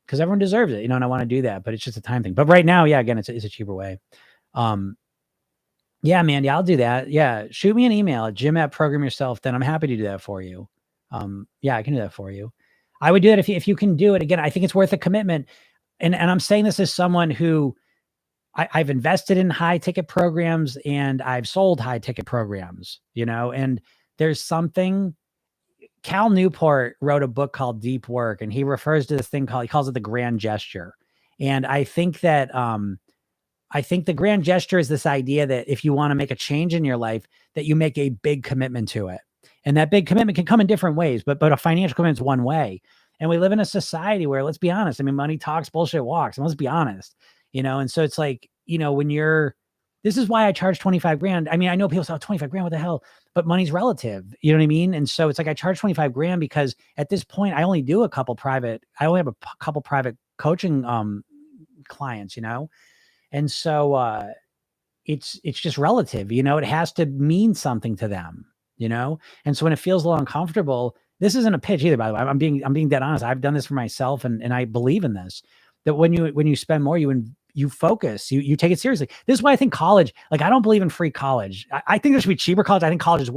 Cause everyone deserves it, and I want to do that, but it's just a time thing. But right now, yeah, again, it's a cheaper way. Yeah, Mandy, I'll do that. Yeah. Shoot me an email at jim@programyourself. Then I'm happy to do that for you. Yeah, I can do that for you. I would do that if you can do it. Again, I think it's worth a commitment. And I'm saying this as someone who I've invested in high ticket programs and I've sold high ticket programs, and there's something. Cal Newport wrote a book called Deep Work, and he refers to this thing he calls it the grand gesture. And I think that I think the grand gesture is this idea that if you want to make a change in your life, that you make a big commitment to it. And that big commitment can come in different ways, but a financial commitment is one way. And we live in a society where, let's be honest, I mean, money talks, bullshit walks. And let's be honest, and so it's like, when this is why I charge 25 grand. I mean, I know people say, oh, 25 grand, what the hell? But money's relative. You know what I mean? And so it's like, I charge 25 grand because at this point, I only have a couple private coaching clients, and so it's just relative, it has to mean something to them, and so when it feels a little uncomfortable, this isn't a pitch either, by the way. I'm being dead honest. I've done this for myself, and I believe in this, that when you spend more, you focus, you take it seriously. This is why I think college, like, I don't believe in free college. I think there should be cheaper college. I think college is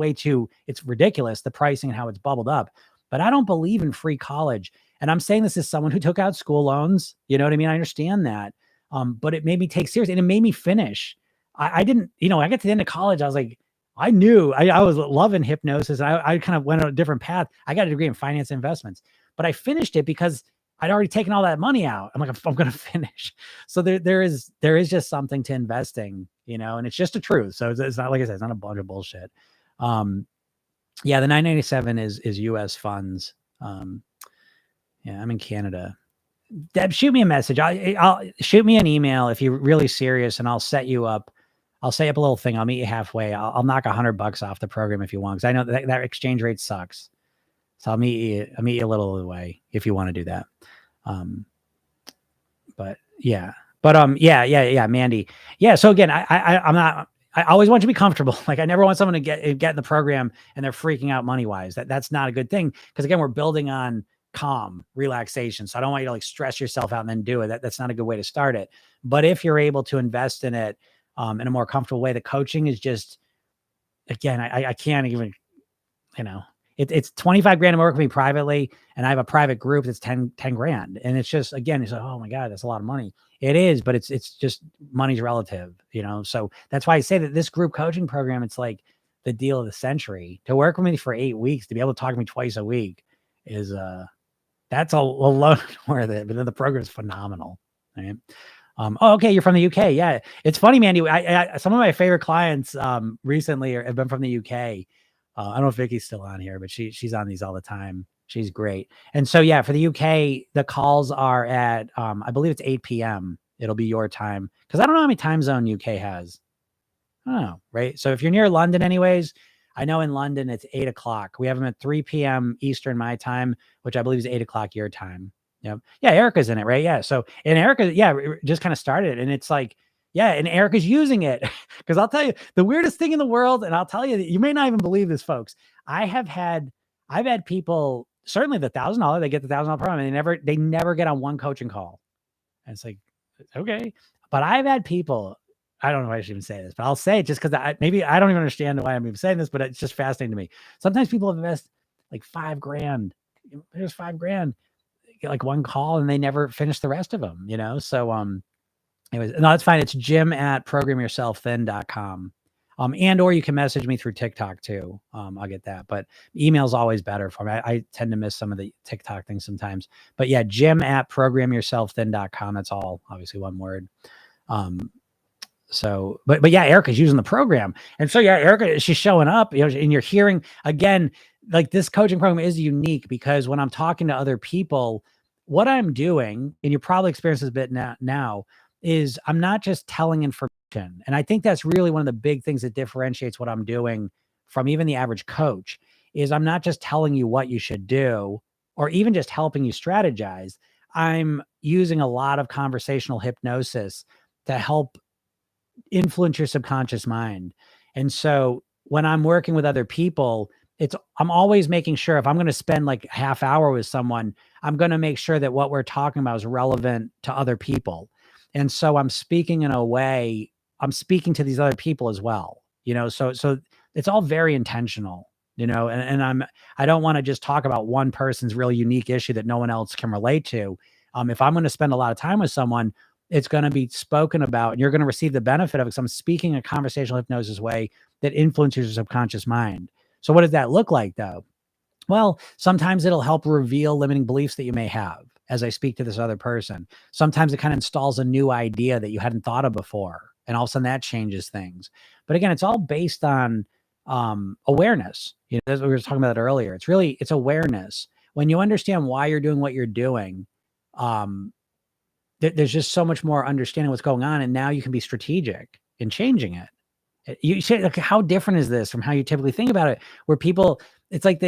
it's ridiculous, the pricing and how it's bubbled up, but I don't believe in free college. And I'm saying this as someone who took out school loans. You know what I mean? I understand that. But it made me take serious, and it made me finish. I didn't, I got to the end of college. I was like, I knew I was loving hypnosis. And I kind of went on a different path. I got a degree in finance investments, but I finished it because I'd already taken all that money out. I'm like, I'm going to finish. So there is just something to investing, and it's just the truth. So it's not, like I said, it's not a bunch of bullshit. Yeah, the 997 is US funds. Yeah, I'm in Canada. Deb, shoot me a message. I'll shoot me an email if you're really serious, and I'll set you up. I'll set up a little thing. I'll meet you halfway. I'll knock $100 off the program if you want, because I know that exchange rate sucks. So I'll meet you a little away if you want to do that. Yeah, Mandy. Yeah. So again, I'm not. I always want you to be comfortable. Like, I never want someone to get in the program and they're freaking out money wise. That's not a good thing, because again, we're building on calm relaxation. So I don't want you to like stress yourself out and then do it. That's not a good way to start it. But if you're able to invest in it in a more comfortable way, the coaching is just, again, I can't even, it's 25 grand to work with me privately. And I have a private group that's 10 grand. And it's just, again, it's like, oh my God, that's a lot of money. It is, but it's just, money's relative, so that's why I say that this group coaching program, it's like the deal of the century. To work with me for 8 weeks, to be able to talk to me twice a week is, that's a load worth it. But then the program is phenomenal. Right? Oh, okay. You're from the UK. Yeah. It's funny, Mandy. Some of my favorite clients recently have been from the UK. I don't know if Vicky's still on here, but she's on these all the time. She's great. And so, yeah, for the UK, the calls are at, I believe it's 8 p.m. It'll be your time, because I don't know how many time zone UK has. I don't know. Right. So if you're near London anyways, I know in London it's 8 o'clock. We have them at 3 p.m. Eastern my time, which I believe is 8 o'clock your time. Yep. Yeah, Erica's in it, right? Yeah. So, and Erica, just kind of started, and it's like, yeah, and Erica's using it, because I'll tell you the weirdest thing in the world, and I'll tell you that you may not even believe this, folks. I've had people, certainly the $1,000, they get the $1,000 program, and they never get on one coaching call. And it's like, okay, but I've had people. I don't know if I should even say this, but I'll say it just because maybe I don't even understand why I'm even saying this, but it's just fascinating to me. Sometimes people invest like $5 grand. Here's $5 grand, get like one call, and they never finish the rest of them, So, anyways, no, that's fine. It's jim@programyourselfthin.com. And, or you can message me through TikTok too. I'll get that, but email's always better for me. I tend to miss some of the TikTok things sometimes, but yeah, jim@programyourselfthin.com. That's all obviously one word. So, but yeah, Erica's using the program. And so, yeah, Erica, she's showing up, and you're hearing, again, like, this coaching program is unique, because when I'm talking to other people, what I'm doing, and you probably experience this a bit now, is I'm not just telling information. And I think that's really one of the big things that differentiates what I'm doing from even the average coach, is I'm not just telling you what you should do, or even just helping you strategize. I'm using a lot of conversational hypnosis to help influence your subconscious mind. And so when I'm working with other people, I'm always making sure, if I'm going to spend like a half hour with someone, I'm going to make sure that what we're talking about is relevant to other people. And so I'm speaking in a way, I'm speaking to these other people as well, so it's all very intentional. and I don't want to just talk about one person's real unique issue that no one else can relate to. If I'm going to spend a lot of time with someone, it's going to be spoken about and you're going to receive the benefit of it because I'm speaking a conversational hypnosis way that influences your subconscious mind. So what does that look like though? Well, sometimes it'll help reveal limiting beliefs that you may have as I speak to this other person. Sometimes it kind of installs a new idea that you hadn't thought of before. And all of a sudden that changes things. But again, it's all based on awareness. That's what we were talking about earlier. It's awareness. When you understand why you're doing what you're doing, there's just so much more understanding what's going on. And now you can be strategic in changing it. You say, like, how different is this from how you typically think about it? Where people, it's like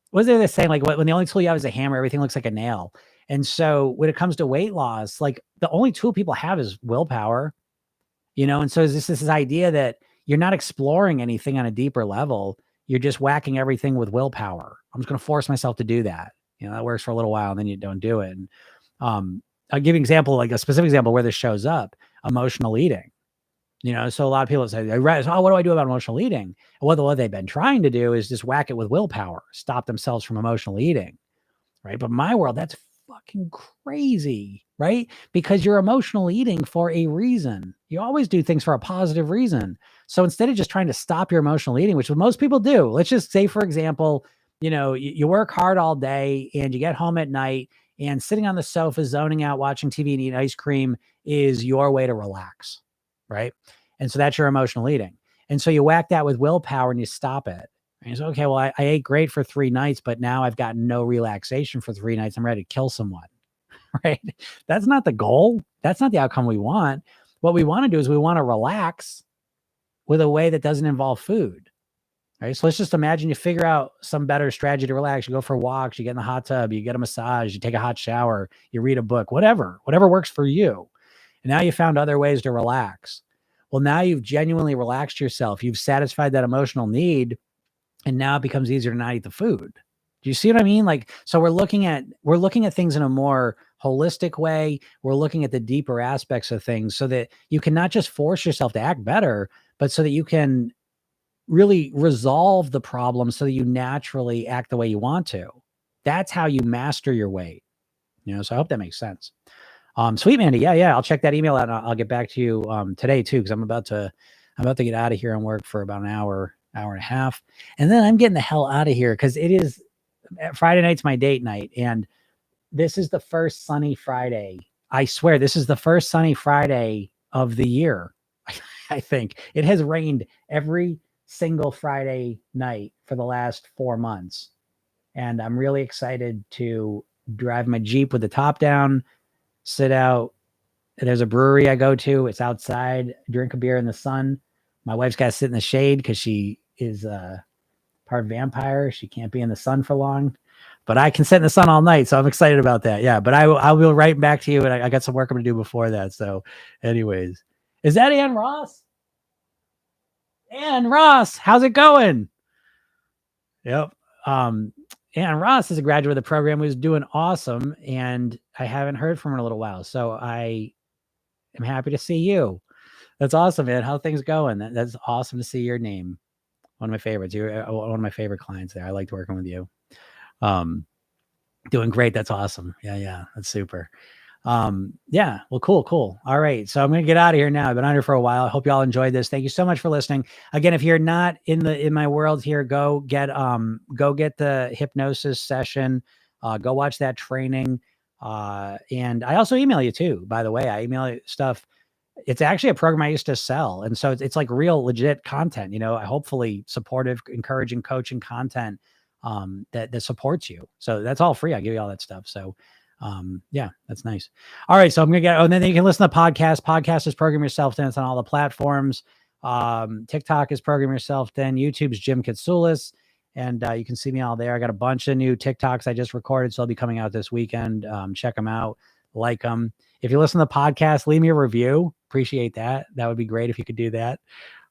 what's they saying? Like when the only tool you have is a hammer, everything looks like a nail. And so when it comes to weight loss, like the only tool people have is willpower, and so is this idea that you're not exploring anything on a deeper level. You're just whacking everything with willpower. I'm just going to force myself to do that. That works for a little while and then you don't do it. And I'll give you an example, like a specific example where this shows up: emotional eating. So a lot of people say, oh, what do I do about emotional eating? And what they've been trying to do is just whack it with willpower, stop themselves from emotional eating, right? But in my world, that's fucking crazy, right? Because you're emotional eating for a reason. You always do things for a positive reason. So instead of just trying to stop your emotional eating, which most people do, let's just say, for example, you work hard all day and you get home at night and sitting on the sofa, zoning out, watching TV and eating ice cream is your way to relax. Right. And so that's your emotional eating. And so you whack that with willpower and you stop it. And you say, okay, well, I ate great for 3 nights, but now I've got no relaxation for 3 nights. I'm ready to kill someone. Right. That's not the goal. That's not the outcome we want. What we want to do is we want to relax with a way that doesn't involve food. Right. So let's just imagine you figure out some better strategy to relax. You go for walks, you get in the hot tub, you get a massage, you take a hot shower, you read a book, whatever works for you. And now you found other ways to relax. Well, now you've genuinely relaxed yourself. You've satisfied that emotional need. And now it becomes easier to not eat the food. Do you see what I mean? Like, so we're looking at things in a more holistic way. We're looking at the deeper aspects of things so that you can not just force yourself to act better, but so that you can really resolve the problem so that you naturally act the way you want to. That's how you master your weight. So I hope that makes sense. Sweet, Mandy. Yeah. I'll check that email out and I'll get back to you today too, because I'm about to get out of here and work for about an hour and a half. And then I'm getting the hell out of here because it is Friday night's my date night. And this is the first sunny Friday. I swear this is the first sunny Friday of the year. I think it has rained every single Friday night for the last 4 months. And I'm really excited to drive my Jeep with the top down, sit out. There's a brewery I go to. It's outside, drink a beer in the sun. My wife's got to sit in the shade because she is part vampire. She can't be in the sun for long, but I can sit in the sun all night. So I'm excited about that. Yeah. But I will write back to you. And I got some work I'm going to do before that. So anyways, is that Ann Ross? Ann Ross, how's it going? Yep. Ann Ross is a graduate of the program who's doing awesome. And I haven't heard from her in a little while. So I am happy to see you. That's awesome, man. How things going? That's awesome to see your name. One of my favorites. You're one of my favorite clients there. I liked working with you. Doing great. That's awesome. Yeah. That's super. Yeah. Well, cool. All right. So I'm going to get out of here now. I've been on here for a while. I hope you all enjoyed this. Thank you so much for listening. Again, if you're not in my world here, go get the hypnosis session, go watch that training. And I also email you too, by the way. I email you stuff. It's actually a program I used to sell. And so it's like real legit content, hopefully supportive, encouraging, coaching content, that supports you. So that's all free. I give you all that stuff. So, yeah, that's nice. All right. So I'm going to and then you can listen to the podcast. Podcast is Program Yourself Then. It's on all the platforms. TikTok is Program Yourself Then. YouTube's Jim Katsoulis. And, you can see me all there. I got a bunch of new TikToks I just recorded. So they'll be coming out this weekend. Check them out, like them. If you listen to the podcast, leave me a review. Appreciate that. That would be great if you could do that.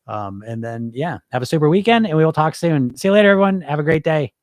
And then, yeah, have a super weekend and we will talk soon. See you later, everyone. Have a great day.